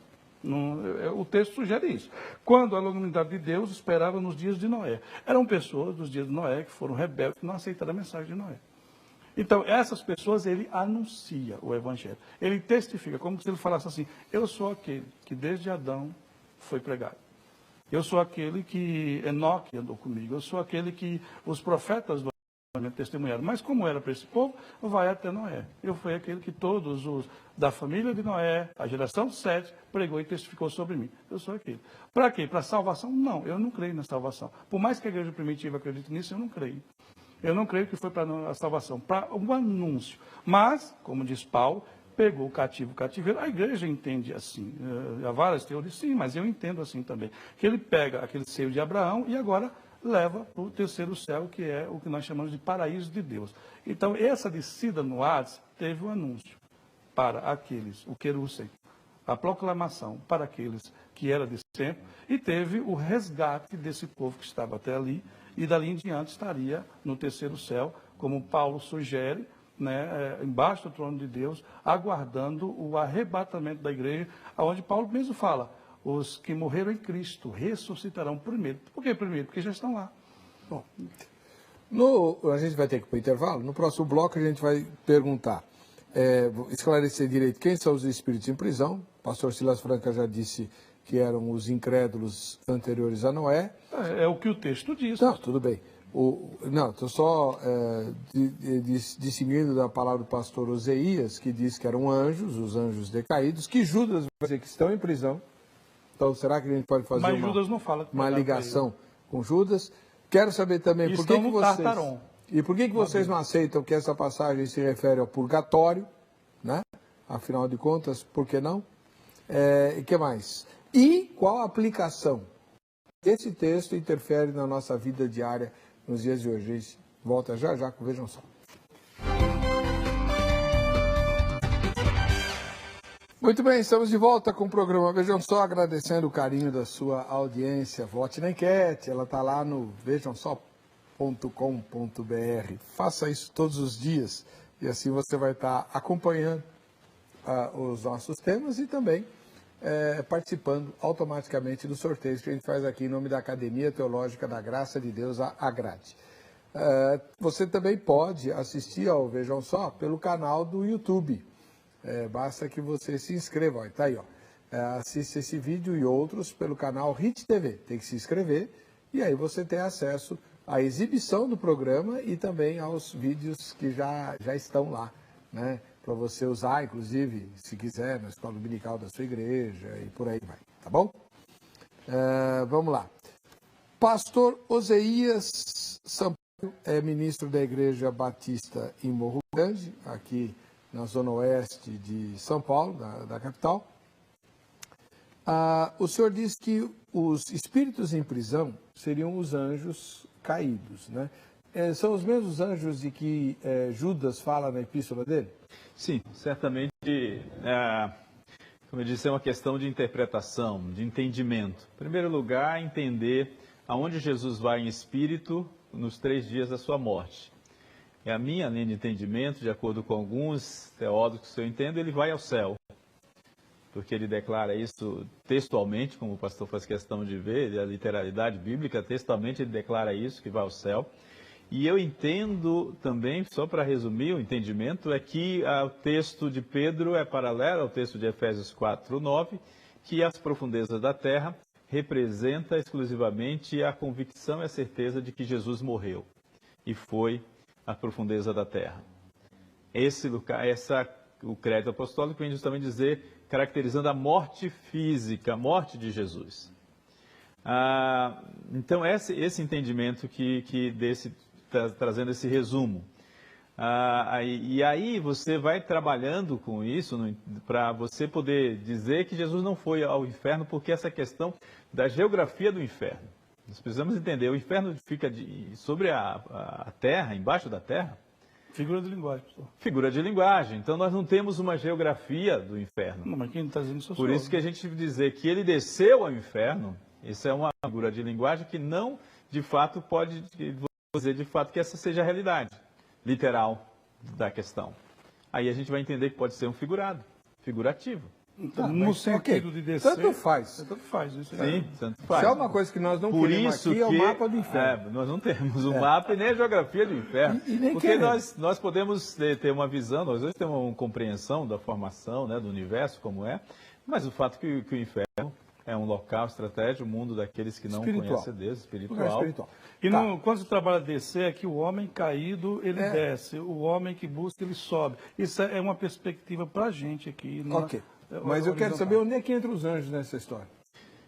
o texto sugere isso. Quando a longanimidade de Deus esperava nos dias de Noé. Eram pessoas dos dias de Noé que foram rebeldes, que não aceitaram a mensagem de Noé. Então, essas pessoas, ele anuncia o Evangelho. Ele testifica, como se ele falasse assim, eu sou aquele que desde Adão foi pregado. Eu sou aquele que Enoque andou comigo. Eu sou aquele que os profetas do Antigo testemunharam. Mas como era para esse povo, vai até Noé. Eu fui aquele que todos os da família de Noé, a geração 7, pregou e testificou sobre mim. Eu sou aquele. Para quê? Para salvação? Não, eu não creio na salvação. Por mais que a igreja primitiva acredite nisso, eu não creio. Eu não creio que foi para a salvação, para um anúncio. Mas, como diz Paulo, pegou o cativo, o cativeiro. A igreja entende assim. Há várias teorias, sim, mas eu entendo assim também. Que ele pega aquele seio de Abraão e agora leva para o terceiro céu, que é o que nós chamamos de paraíso de Deus. Então, essa descida no Hades teve um anúncio para aqueles, o querusem, a proclamação para aqueles que era desse tempo, e teve o resgate desse povo que estava até ali, e dali em diante estaria no terceiro céu, como Paulo sugere, né, embaixo do trono de Deus, aguardando o arrebatamento da igreja, onde Paulo mesmo fala, os que morreram em Cristo ressuscitarão primeiro. Por que primeiro? Porque já estão lá. Bom, a gente vai ter que ir para o intervalo. No próximo bloco a gente vai perguntar, esclarecer direito quem são os espíritos em prisão. O pastor Silas Franca já disse que eram os incrédulos anteriores a Noé. É o que o texto diz. Não, tudo bem. Não, estou só distinguindo da palavra do pastor Oseias, que diz que eram anjos, os anjos decaídos, que Judas vai dizer que estão em prisão. Então, será que a gente pode fazer Mas Judas não fala uma ligação com Judas? Quero saber também por que vocês... Tartaron. E por que vocês não aceitam que essa passagem se refere ao purgatório, né? Afinal de contas, por que não? E que mais? E qual a aplicação? Esse texto interfere na nossa vida diária nos dias de hoje. A gente volta já já com Vejam Só. Muito bem, estamos de volta com o programa Vejam Só, agradecendo o carinho da sua audiência. Vote na enquete, ela está lá no vejamsó.com.br. Faça isso todos os dias e assim você vai estar acompanhando os nossos temas e também participando automaticamente dos sorteios que a gente faz aqui em nome da Academia Teológica da Graça de Deus, a AGRADE. Você também pode assistir ao Vejam Só pelo canal do YouTube. Basta que você se inscreva. Está aí, ó. Assiste esse vídeo e outros pelo canal HIT TV. Tem que se inscrever e aí você tem acesso à exibição do programa e também aos vídeos que já estão lá, né? Para você usar, inclusive, se quiser, na escola dominical da sua igreja e por aí vai, tá bom? Vamos lá. Pastor Oseias Sampaio é ministro da Igreja Batista em Morro Grande, aqui na zona oeste de São Paulo, da capital. O senhor diz que os espíritos em prisão seriam os anjos caídos, né? São os mesmos anjos de que Judas fala na epístola dele? Sim, certamente, como eu disse, é uma questão de interpretação, de entendimento. Em primeiro lugar, entender aonde Jesus vai em espírito nos 3 dias da sua morte. É a minha linha de entendimento, de acordo com alguns teólogos que eu entendo, ele vai ao céu. Porque ele declara isso textualmente, como o pastor faz questão de ver, a literalidade bíblica, textualmente ele declara isso, que vai ao céu. E eu entendo também, só para resumir o entendimento, é que o texto de Pedro é paralelo ao texto de Efésios 4:9, que as profundezas da terra representa exclusivamente a convicção e a certeza de que Jesus morreu e foi a profundeza da terra. O crédito apostólico vem justamente dizer, caracterizando a morte física, a morte de Jesus. Então, esse entendimento trazendo esse resumo. E aí você vai trabalhando com isso para você poder dizer que Jesus não foi ao inferno, porque essa questão da geografia do inferno. Nós precisamos entender, o inferno fica sobre a terra, embaixo da terra. Figura de linguagem, pastor. Figura de linguagem. Então nós não temos uma geografia do inferno. Não, mas quem está dizendo isso? Por isso que a gente dizer que ele desceu ao inferno, isso é uma figura de linguagem que não, de fato, pode dizer de fato que essa seja a realidade literal da questão. Aí a gente vai entender que pode ser um figurativo. Então, no sentido de descer... Tanto faz. Tanto faz. Isso Sim, tanto faz. Se é uma coisa que nós não queremos aqui, é o mapa do inferno. Nós não temos o mapa e nem a geografia do inferno. E nem porque nós podemos ter uma visão, nós hoje temos uma compreensão da formação, né, do universo, como é, mas o fato que o inferno é um local estratégico, o mundo daqueles que não conhecem Deus, espiritual. E quando se trabalha descer, é que o homem caído, ele desce. O homem que busca, ele sobe. Isso é uma perspectiva para a gente aqui. Ok. Mas eu quero saber onde é que entra os anjos nessa história.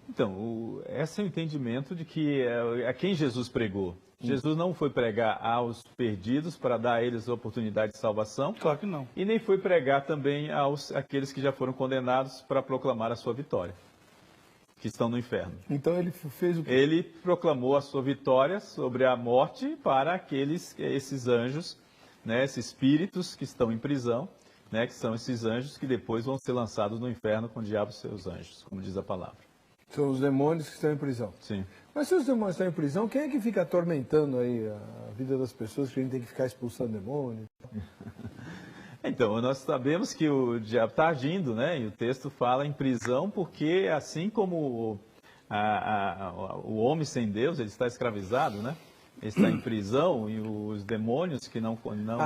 Então, esse é o entendimento de que a quem Jesus pregou. Jesus não foi pregar aos perdidos para dar a eles a oportunidade de salvação. Claro que não. E nem foi pregar também àqueles que já foram condenados para proclamar a sua vitória, que estão no inferno. Então ele fez o quê? Ele proclamou a sua vitória sobre a morte para esses anjos, né, esses espíritos que estão em prisão, né, que são esses anjos que depois vão ser lançados no inferno com o diabo e seus anjos, como diz a palavra. São os demônios que estão em prisão. Sim. Mas se os demônios estão em prisão, quem é que fica atormentando aí a vida das pessoas, que a gente tem que ficar expulsando demônios? Então, nós sabemos que o diabo está agindo, né? E o texto fala em prisão porque, assim como o homem sem Deus, ele está escravizado, né? está em prisão e os demônios que não...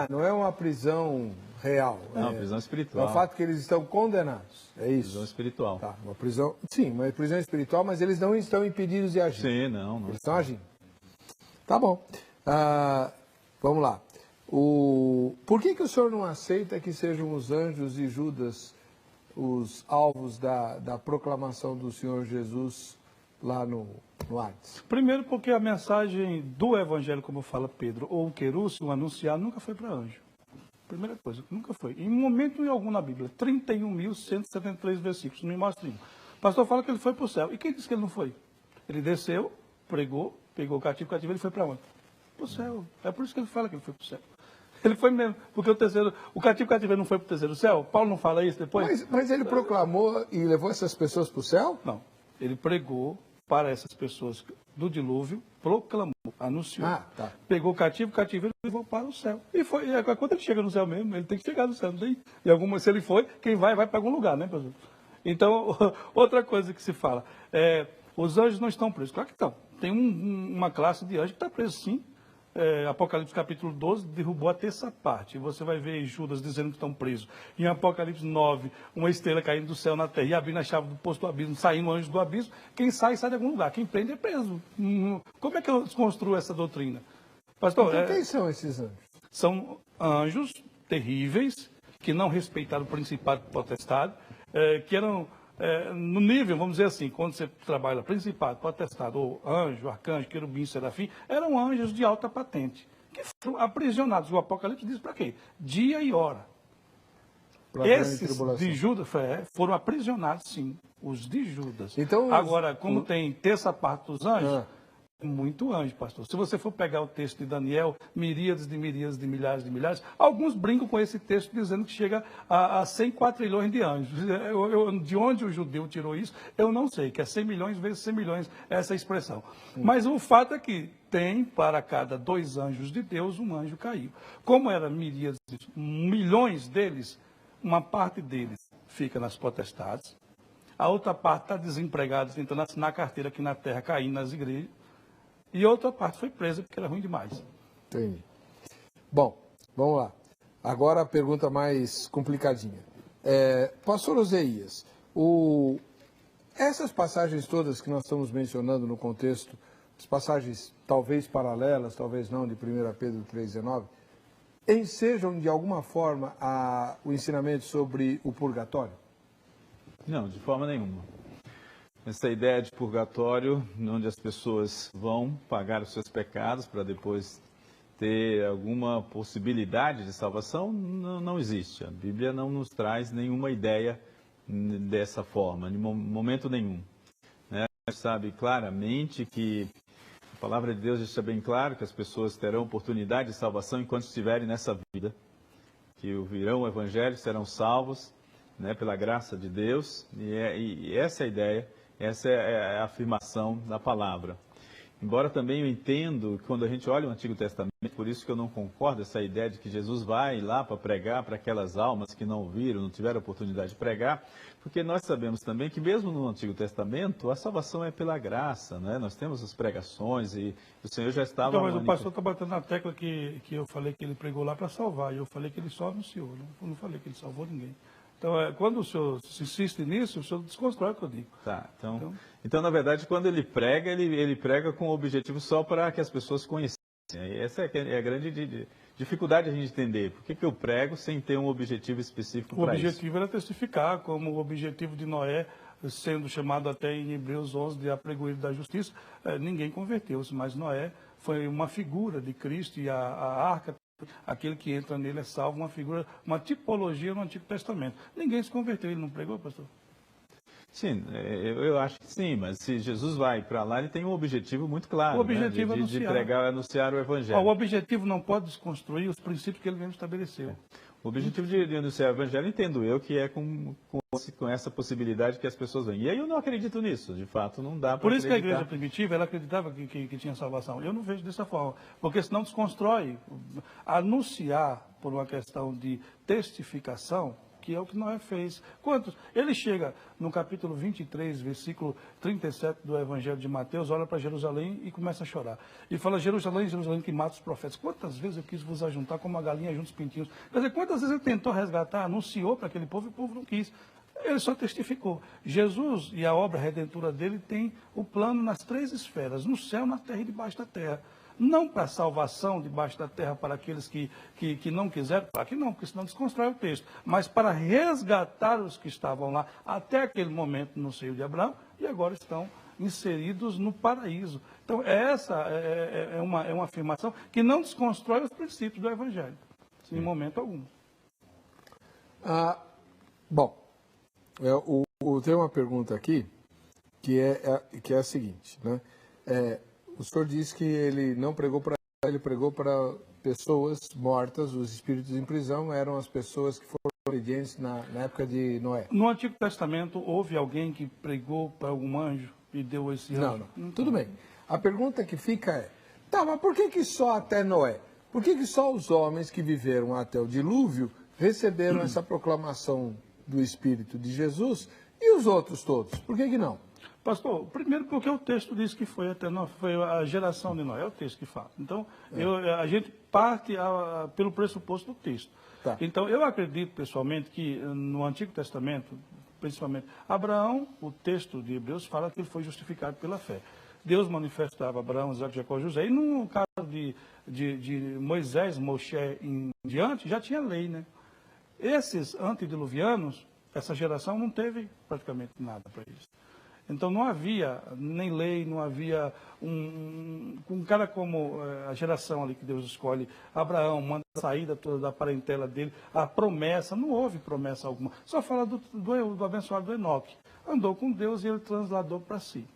não é uma prisão real. Não, é uma prisão espiritual. É o fato que eles estão condenados, é isso? Prisão espiritual. Tá, uma prisão, sim, uma prisão espiritual, mas eles não estão impedidos de agir. Sim, não. Eles estão agindo. Tá bom. Vamos lá. Por que o senhor não aceita que sejam os anjos e Judas os alvos da proclamação do Senhor Jesus lá no Hades? Primeiro porque a mensagem do Evangelho, como fala Pedro, ou o querúcio, o anunciar, nunca foi para anjo. Primeira coisa, nunca foi. Em momento algum na Bíblia, 31.173 versículos, não me mostra nenhum. O pastor fala que ele foi para o céu. E quem disse que ele não foi? Ele desceu, pregou, pegou o cativo, ele foi para onde? Para o céu. É por isso que ele fala que ele foi para o céu. Ele foi mesmo, porque o cativo não foi para o terceiro céu? Paulo não fala isso depois? Mas ele proclamou e levou essas pessoas para o céu? Não. Ele pregou para essas pessoas do dilúvio, proclamou, anunciou. Tá. Pegou o cativo ele levou para o céu. E foi, quando ele chega no céu mesmo, ele tem que chegar no céu. Não tem, se ele foi, quem vai para algum lugar, né, pastor? Então, outra coisa que se fala, os anjos não estão presos. Claro que estão. Tem uma classe de anjos que está preso, sim. Apocalipse capítulo 12 derrubou a terça parte. Você vai ver Judas dizendo que estão presos. Em Apocalipse 9, uma estrela caindo do céu na terra e abrindo a chave do poço do abismo, saindo anjo do abismo. Quem sai de algum lugar. Quem prende é preso. Como é que eu desconstruo essa doutrina? Pastor, então, quem são esses anjos? São anjos terríveis que não respeitaram o principado e potestade, que eram... no nível, vamos dizer assim, quando você trabalha principado, potestade, ou anjo, arcanjo, querubim, serafim, eram anjos de alta patente, que foram aprisionados. O Apocalipse diz para quê? Dia e hora. Esses de Judas foram aprisionados, sim, os de Judas. Então, agora, como tem terça parte dos anjos, muito anjo, pastor. Se você for pegar o texto de Daniel, miríades, de milhares de milhares, alguns brincam com esse texto dizendo que chega a 100 quatrilhões de anjos. De onde o judeu tirou isso, eu não sei, que é 100 milhões vezes 100 milhões, essa expressão. Mas o fato é que tem para cada 2 anjos de Deus, um anjo caiu. Como era miríades, milhões deles, uma parte deles fica nas potestades, a outra parte está desempregada, tentando assinar carteira aqui na terra, caindo nas igrejas, e outra parte foi presa porque era ruim demais. Entendi. Bom, vamos lá. Agora a pergunta mais complicadinha. Pastor Oséias, essas passagens todas que nós estamos mencionando no contexto, as passagens talvez paralelas, talvez não, de 1 Pedro 3,19, ensejam de alguma forma o ensinamento sobre o purgatório? Não, de forma nenhuma. Essa ideia de purgatório, onde as pessoas vão pagar os seus pecados para depois ter alguma possibilidade de salvação, não existe. A Bíblia não nos traz nenhuma ideia dessa forma, em momento nenhum. A gente sabe claramente que a palavra de Deus deixa bem claro que as pessoas terão oportunidade de salvação enquanto estiverem nessa vida, que ouvirão o Evangelho, serão salvos, pela graça de Deus, e essa é a ideia. Essa é a afirmação da palavra. Embora também eu entendo que quando a gente olha o Antigo Testamento, por isso que eu não concordo essa ideia de que Jesus vai lá para pregar para aquelas almas que não ouviram, não tiveram oportunidade de pregar, porque nós sabemos também que mesmo no Antigo Testamento a salvação é pela graça, Nós temos as pregações e o Senhor já estava... Então, mas o pastor está batendo na tecla que eu falei que ele pregou lá para salvar, e eu falei que ele só anunciou, não falei que ele salvou ninguém. Então, quando o senhor se insiste nisso, o senhor desconstrói o que eu digo. Tá, então, na verdade, quando ele prega com o objetivo só para que as pessoas conhecessem. Essa é a grande dificuldade de a gente entender. Por que eu prego sem ter um objetivo específico para isso? O objetivo era testificar, como o objetivo de Noé, sendo chamado até em Hebreus 11 de apregoeiro da justiça, ninguém converteu-se, mas Noé foi uma figura de Cristo e a arca, aquele que entra nele é salvo, uma figura, uma tipologia no Antigo Testamento. Ninguém se converteu, ele não pregou, pastor? Sim, eu acho que sim, mas se Jesus vai para lá, ele tem um objetivo muito claro, o objetivo de pregar, anunciar o Evangelho. O objetivo não pode desconstruir os princípios que ele mesmo estabeleceu. O objetivo de anunciar o Evangelho, entendo eu, que é com essa possibilidade que as pessoas vêm. E aí eu não acredito nisso, de fato, não dá para Por isso que a igreja primitiva, ela acreditava que tinha salvação. Eu não vejo dessa forma, porque senão desconstrói. Anunciar por uma questão de testificação, que é o que Noé fez. Quantos? Ele chega no capítulo 23, versículo 37 do Evangelho de Mateus, olha para Jerusalém e começa a chorar. E fala, Jerusalém, Jerusalém, que mata os profetas. Quantas vezes eu quis vos ajuntar como uma galinha junto os pintinhos? Quer dizer, quantas vezes ele tentou resgatar, anunciou para aquele povo e o povo não quis. Ele só testificou. Jesus e a obra redentora dele tem o plano nas 3 esferas, no céu, na terra e debaixo da terra. Não para salvação debaixo da terra para aqueles que não quiseram, claro que não, porque senão desconstrói o texto, mas para resgatar os que estavam lá até aquele momento no seio de Abraão e agora estão inseridos no paraíso. Então, essa é uma afirmação que não desconstrói os princípios do Evangelho, em momento algum. Bom, tem uma pergunta aqui que é a seguinte, né? O senhor disse que ele não pregou para ele pregou para pessoas mortas, os espíritos em prisão eram as pessoas que foram obedientes na época de Noé. No Antigo Testamento houve alguém que pregou para algum anjo e deu esse anjo? Não. Tudo bem. A pergunta que fica é, mas por que só até Noé? Por que só os homens que viveram até o dilúvio receberam essa proclamação do Espírito de Jesus e os outros todos? Por que não? Pastor, primeiro porque o texto diz que foi a geração de Noé, é o texto que fala. Então, a gente parte pelo pressuposto do texto. Tá. Então, eu acredito pessoalmente que no Antigo Testamento, principalmente Abraão, o texto de Hebreus fala que ele foi justificado pela fé. Deus manifestava a Abraão, Isaac, Jacó e José. E no caso de Moisés, Moshe em diante, já tinha lei, né? Esses antediluvianos, essa geração não teve praticamente nada para isso. Então não havia nem lei, não havia um cara como a geração ali que Deus escolhe, Abraão, manda a saída toda da parentela dele, a promessa, não houve promessa alguma. Só fala do abençoado do Enoque. Andou com Deus e ele transladou para si.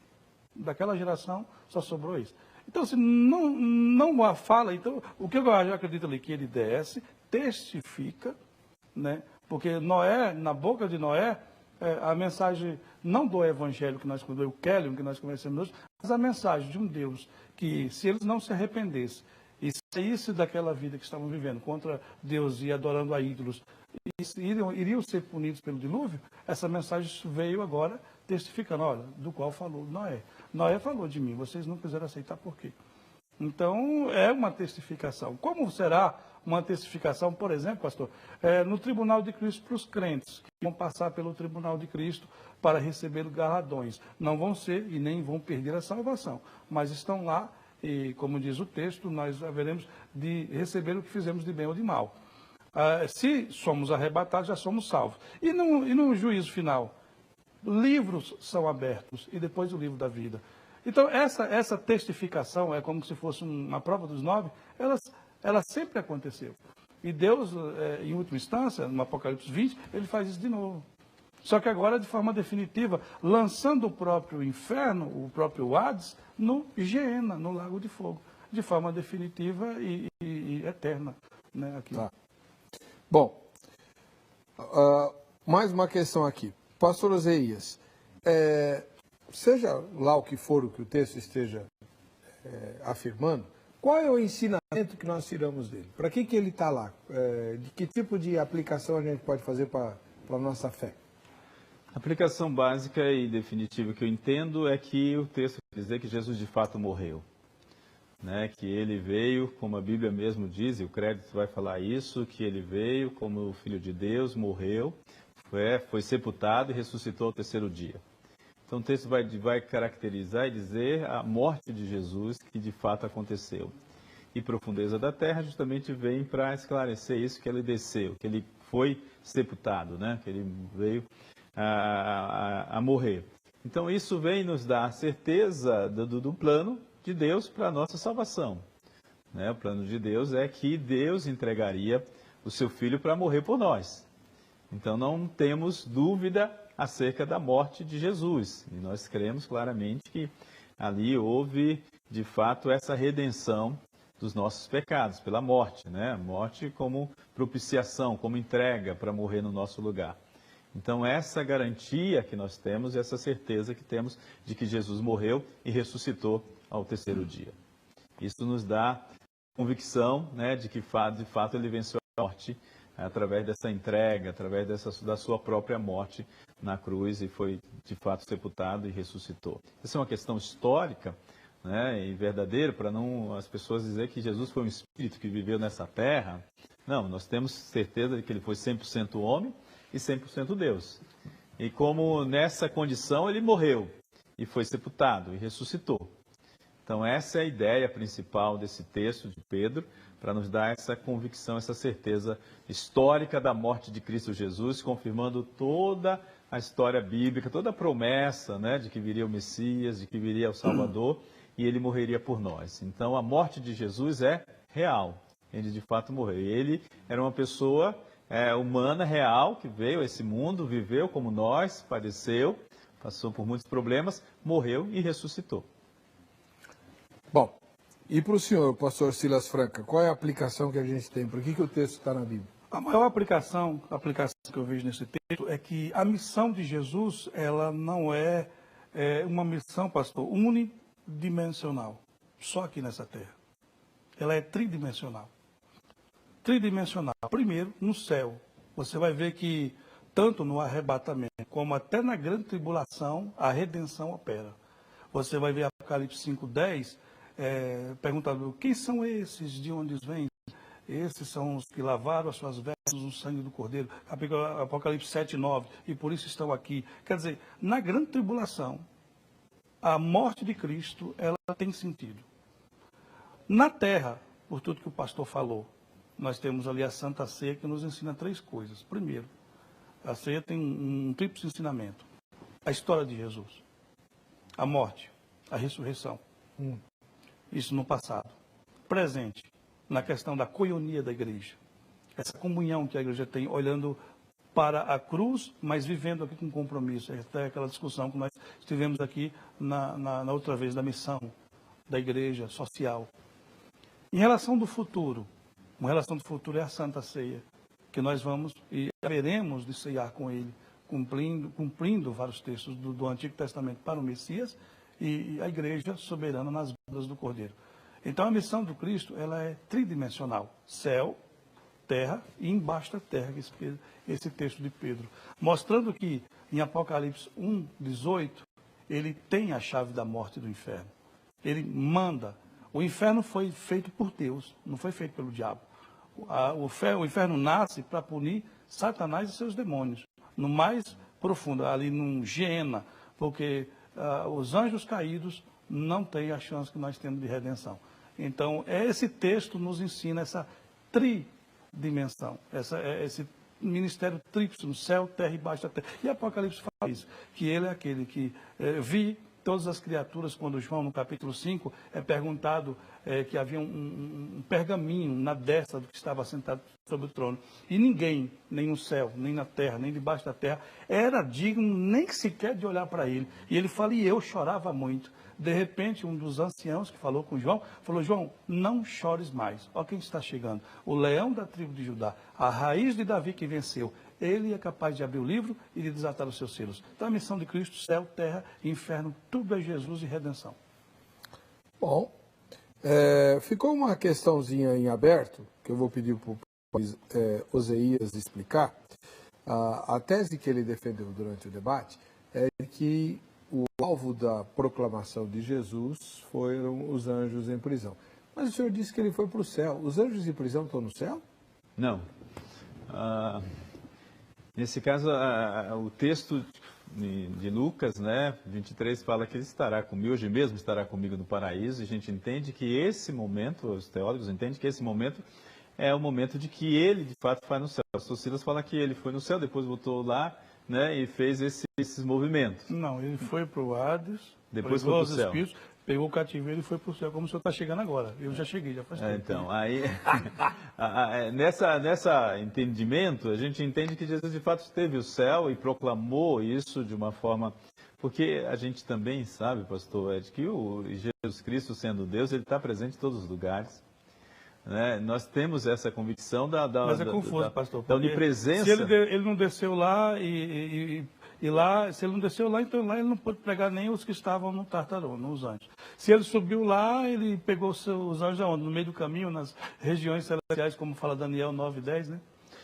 Daquela geração só sobrou isso. Então, se não a fala, então, o que eu acredito ali, que ele desce, testifica, né? Porque Noé, na boca de Noé, a mensagem não do evangelho que nós conhecemos, o Kélion que nós conhecemos hoje, mas a mensagem de um Deus que, se eles não se arrependessem e saíssem daquela vida que estavam vivendo contra Deus e adorando a ídolos, iriam ser punidos pelo dilúvio, essa mensagem veio agora testificando, olha, do qual falou Noé. Noé falou de mim, vocês não quiseram aceitar por quê? Então, é uma testificação. Como será uma testificação, por exemplo, pastor, no tribunal de Cristo para os crentes, que vão passar pelo tribunal de Cristo para receber galardões? Não vão ser e nem vão perder a salvação, mas estão lá e, como diz o texto, nós haveremos de receber o que fizemos de bem ou de mal. Se somos arrebatados, já somos salvos. E no juízo final? Livros são abertos e depois o livro da vida. Então, essa testificação é como se fosse uma prova dos 9, ela sempre aconteceu. E Deus, em última instância, no Apocalipse 20, ele faz isso de novo. Só que agora, de forma definitiva, lançando o próprio inferno, o próprio Hades, no Geena, no Lago de Fogo. De forma definitiva e eterna. Né, aqui. Tá. Bom, mais uma questão aqui. Pastor Oséias, seja lá o que for o que o texto esteja afirmando, qual é o ensinamento que nós tiramos dele? Para que ele está lá? De que tipo de aplicação a gente pode fazer para a nossa fé? A aplicação básica e definitiva que eu entendo é que o texto quer dizer que Jesus de fato morreu. Né? Que ele veio, como a Bíblia mesmo diz, e o crédito vai falar isso, que ele veio como o Filho de Deus, morreu, foi sepultado e ressuscitou ao 3º dia. Então o texto vai caracterizar e dizer a morte de Jesus que de fato aconteceu. E profundeza da terra justamente vem para esclarecer isso, que ele desceu, que ele foi sepultado, né? Que ele veio a morrer. Então isso vem nos dar a certeza do plano de Deus para a nossa salvação. Né? O plano de Deus é que Deus entregaria o seu Filho para morrer por nós. Então não temos dúvida acerca da morte de Jesus. E nós cremos claramente que ali houve, de fato, essa redenção dos nossos pecados pela morte, né? A morte como propiciação, como entrega para morrer no nosso lugar. Então essa garantia que nós temos, essa certeza que temos de que Jesus morreu e ressuscitou ao 3º dia. Isso nos dá convicção, né, de que de fato ele venceu a morte através dessa entrega, através da sua própria morte na cruz, e foi de fato sepultado e ressuscitou. Essa é uma questão histórica, né, e verdadeira, para não as pessoas dizer que Jesus foi um espírito que viveu nessa terra. Não, nós temos certeza de que ele foi 100% homem e 100% Deus. E como nessa condição ele morreu e foi sepultado e ressuscitou. Então essa é a ideia principal desse texto de Pedro, para nos dar essa convicção, essa certeza histórica da morte de Cristo Jesus, confirmando toda a história bíblica, toda a promessa, né, de que viria o Messias, de que viria o Salvador, e ele morreria por nós. Então a morte de Jesus é real, ele de fato morreu. Ele era uma pessoa humana, real, que veio a esse mundo, viveu como nós, padeceu, passou por muitos problemas, morreu e ressuscitou. Bom, e para o senhor, pastor Silas Franca, qual é a aplicação que a gente tem? Por que o texto está na Bíblia? A maior aplicação que eu vejo nesse texto é que a missão de Jesus, ela não é uma missão, pastor, unidimensional, só aqui nessa terra. Ela é tridimensional. Tridimensional. Primeiro, no céu. Você vai ver que tanto no arrebatamento como até na grande tribulação, a redenção opera. Você vai ver Apocalipse 5:10, perguntando, quem são esses, de onde vêm? Esses são os que lavaram as suas vestes no sangue do Cordeiro. Apocalipse 7:9, e por isso estão aqui. Quer dizer, na grande tribulação, a morte de Cristo, ela tem sentido. Na terra, por tudo que o pastor falou, nós temos ali a Santa Ceia, que nos ensina 3 coisas. Primeiro, a ceia tem um tríplice ensinamento. A história de Jesus, a morte, a ressurreição. Isso no passado. Presente, na questão da coinonia da igreja. Essa comunhão que a igreja tem, olhando para a cruz, mas vivendo aqui com compromisso. Até aquela discussão que nós tivemos aqui na outra vez, da missão da igreja social. Em relação do futuro, uma relação do futuro é a Santa Ceia, que nós vamos e haveremos de ceiar com ele, cumprindo vários textos do Antigo Testamento para o Messias e a igreja soberana nas bodas do Cordeiro. Então a missão do Cristo, ela é tridimensional, céu, terra e embaixo da terra, esse texto de Pedro, mostrando que em Apocalipse 1:18, ele tem a chave da morte e do inferno. Ele manda. O inferno foi feito por Deus, não foi feito pelo diabo. O inferno nasce para punir Satanás e seus demônios, no mais profundo, ali num Geena, porque os anjos caídos não têm a chance que nós temos de redenção. Então, esse texto nos ensina essa tridimensão, esse ministério tríplice no céu, terra e baixo da terra. E Apocalipse fala isso, que ele é aquele que vi todas as criaturas, quando João, no capítulo 5, é perguntado que havia um pergaminho na destra do que estava sentado sobre o trono. E ninguém, nem no céu, nem na terra, nem debaixo da terra, era digno nem sequer de olhar para ele. E ele fala, e eu chorava muito. De repente, um dos anciãos que falou com João, falou, João, não chores mais. Olha quem está chegando. O leão da tribo de Judá, a raiz de Davi que venceu. Ele é capaz de abrir o livro e de desatar os seus selos. Então, a missão de Cristo, céu, terra, inferno, tudo é Jesus e redenção. Bom, ficou uma questãozinha em aberto, que eu vou pedir para o Oséias explicar. A tese que ele defendeu durante o debate é que o alvo da proclamação de Jesus foram os anjos em prisão. Mas o senhor disse que ele foi para o céu. Os anjos em prisão estão no céu? Não. Nesse caso, o texto de Lucas, né, 23, fala que ele estará comigo, hoje mesmo estará comigo no paraíso, e a gente entende que esse momento, os teólogos entendem que esse momento é o momento de que ele, de fato, vai no céu. O pastor Silas fala que ele foi no céu, depois voltou lá, né, e fez esses movimentos. Não, ele foi para o Hades, depois foi para o céu. Espíritos, pegou o cativeiro e foi para o céu, como o senhor está chegando agora. Eu já cheguei, já faz tempo. Então, aí, nessa entendimento, a gente entende que Jesus de fato esteve no céu e proclamou isso de uma forma... Porque a gente também sabe, pastor Ed, que o Jesus Cristo, sendo Deus, ele está presente em todos os lugares. Né? Nós temos essa convicção Mas é confuso, pastor, da onipresença. Se ele não desceu lá e lá, se ele não desceu lá, então lá ele não pôde pregar nem os que estavam no Tartarão, nos anjos. Se ele subiu lá, ele pegou os anjos aonde? No meio do caminho, nas regiões celestiais, como fala Daniel 9:10, né?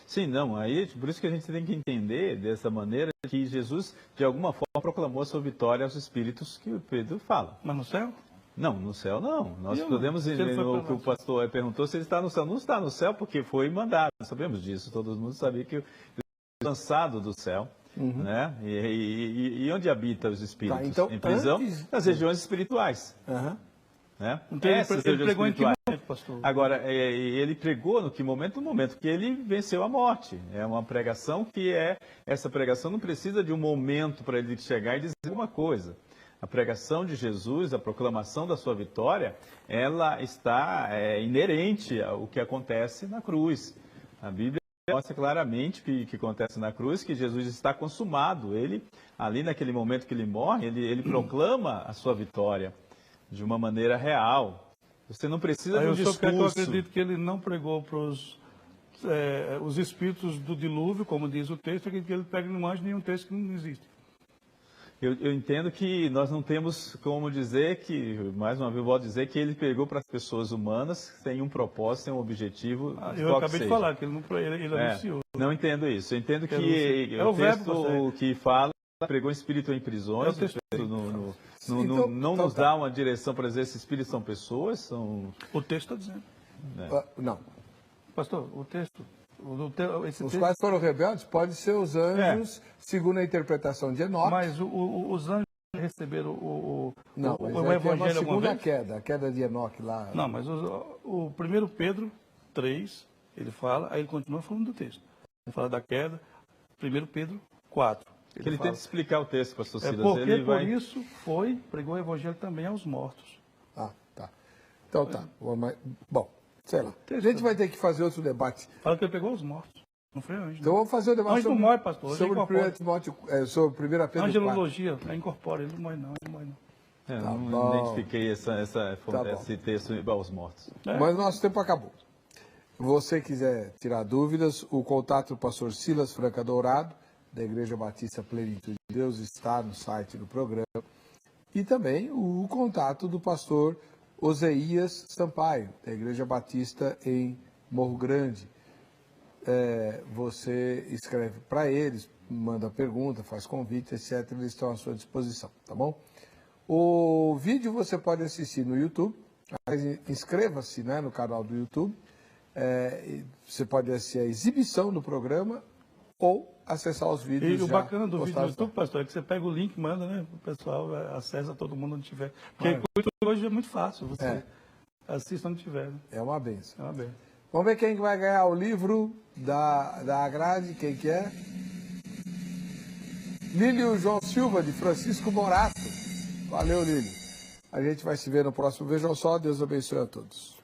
Sim, não, aí por isso que a gente tem que entender dessa maneira que Jesus, de alguma forma, proclamou a sua vitória aos espíritos que o Pedro fala. Mas no céu? Não, no céu não. Nós podemos, Se ele foi o que o pastor perguntou, se ele está no céu. Não está no céu porque foi mandado, sabemos disso, todo mundo sabia que ele foi lançado do céu. Né? E onde habita os espíritos? Tá, então, em prisão? antes... Nas regiões espirituais. Né? Então ele pregou em que momento, pastor? Agora, ele pregou no que momento? No momento que ele venceu a morte. É uma pregação essa pregação não precisa de um momento para ele chegar e dizer alguma coisa. A pregação de Jesus, a proclamação da sua vitória, ela está inerente ao que acontece na cruz. A Bíblia mostra claramente que acontece na cruz, que Jesus está consumado. Ele, ali naquele momento que ele morre, ele proclama a sua vitória de uma maneira real. Você não precisa de um discurso. Eu acredito que ele não pregou para os espíritos do dilúvio, como diz o texto, que ele pega no anjo nenhum texto que não existe. Eu entendo que nós não temos como dizer que, mais uma vez eu vou dizer que ele pregou para as pessoas humanas sem um propósito, sem um objetivo. Eu acabei de falar que ele anunciou. Não entendo isso. Eu entendo que o texto que fala, pregou espírito em prisões, não nos dá uma direção para dizer se espíritos são pessoas, O texto está dizendo. Não. Pastor, o texto... Os quais foram rebeldes podem ser os anjos, segundo a interpretação de Enoque. Mas os anjos receberam o evangelho é uma segunda queda, a queda de Enoque lá. Não, mas o 1 Pedro 3, ele fala, aí ele continua falando do texto. Ele fala da queda, 1 Pedro 4. Ele tenta explicar o texto, pastor Silas. Porque por isso pregou o evangelho também aos mortos. Ah, tá. Então tá. Bom. Sei lá. A gente vai ter que fazer outro debate. Fala que ele pegou os mortos. Não foi anjo. Então vamos fazer o debate sobre... Anjo não morre, pastor. Sobre 1 Timóteo, sobre 1 Pedro 4. Angelologia, incorpora, ele não morre não. Não identifiquei esse texto aos mortos. Mas nosso tempo acabou. Se você quiser tirar dúvidas, o contato do pastor Silas Franca Dourado, da Igreja Batista Plenitude de Deus, está no site do programa. E também o contato do pastor Oseias Sampaio, da Igreja Batista em Morro Grande. Você escreve para eles, manda pergunta, faz convite, etc. Eles estão à sua disposição, tá bom? O vídeo você pode assistir no YouTube. Inscreva-se, né, no canal do YouTube. Você pode assistir a exibição do programa ou acessar os vídeos. E o bacana do vídeo do YouTube, pastor, é que você pega o link, manda, né? O pessoal acessa, todo mundo onde tiver. Porque o YouTube hoje é muito fácil, você assista onde tiver. Né? É uma benção. É uma benção. Vamos ver quem vai ganhar o livro da grade, quem que é? Lílio João Silva, de Francisco Morato. Valeu, Lílio. A gente vai se ver no próximo Vejam Só. Deus abençoe a todos.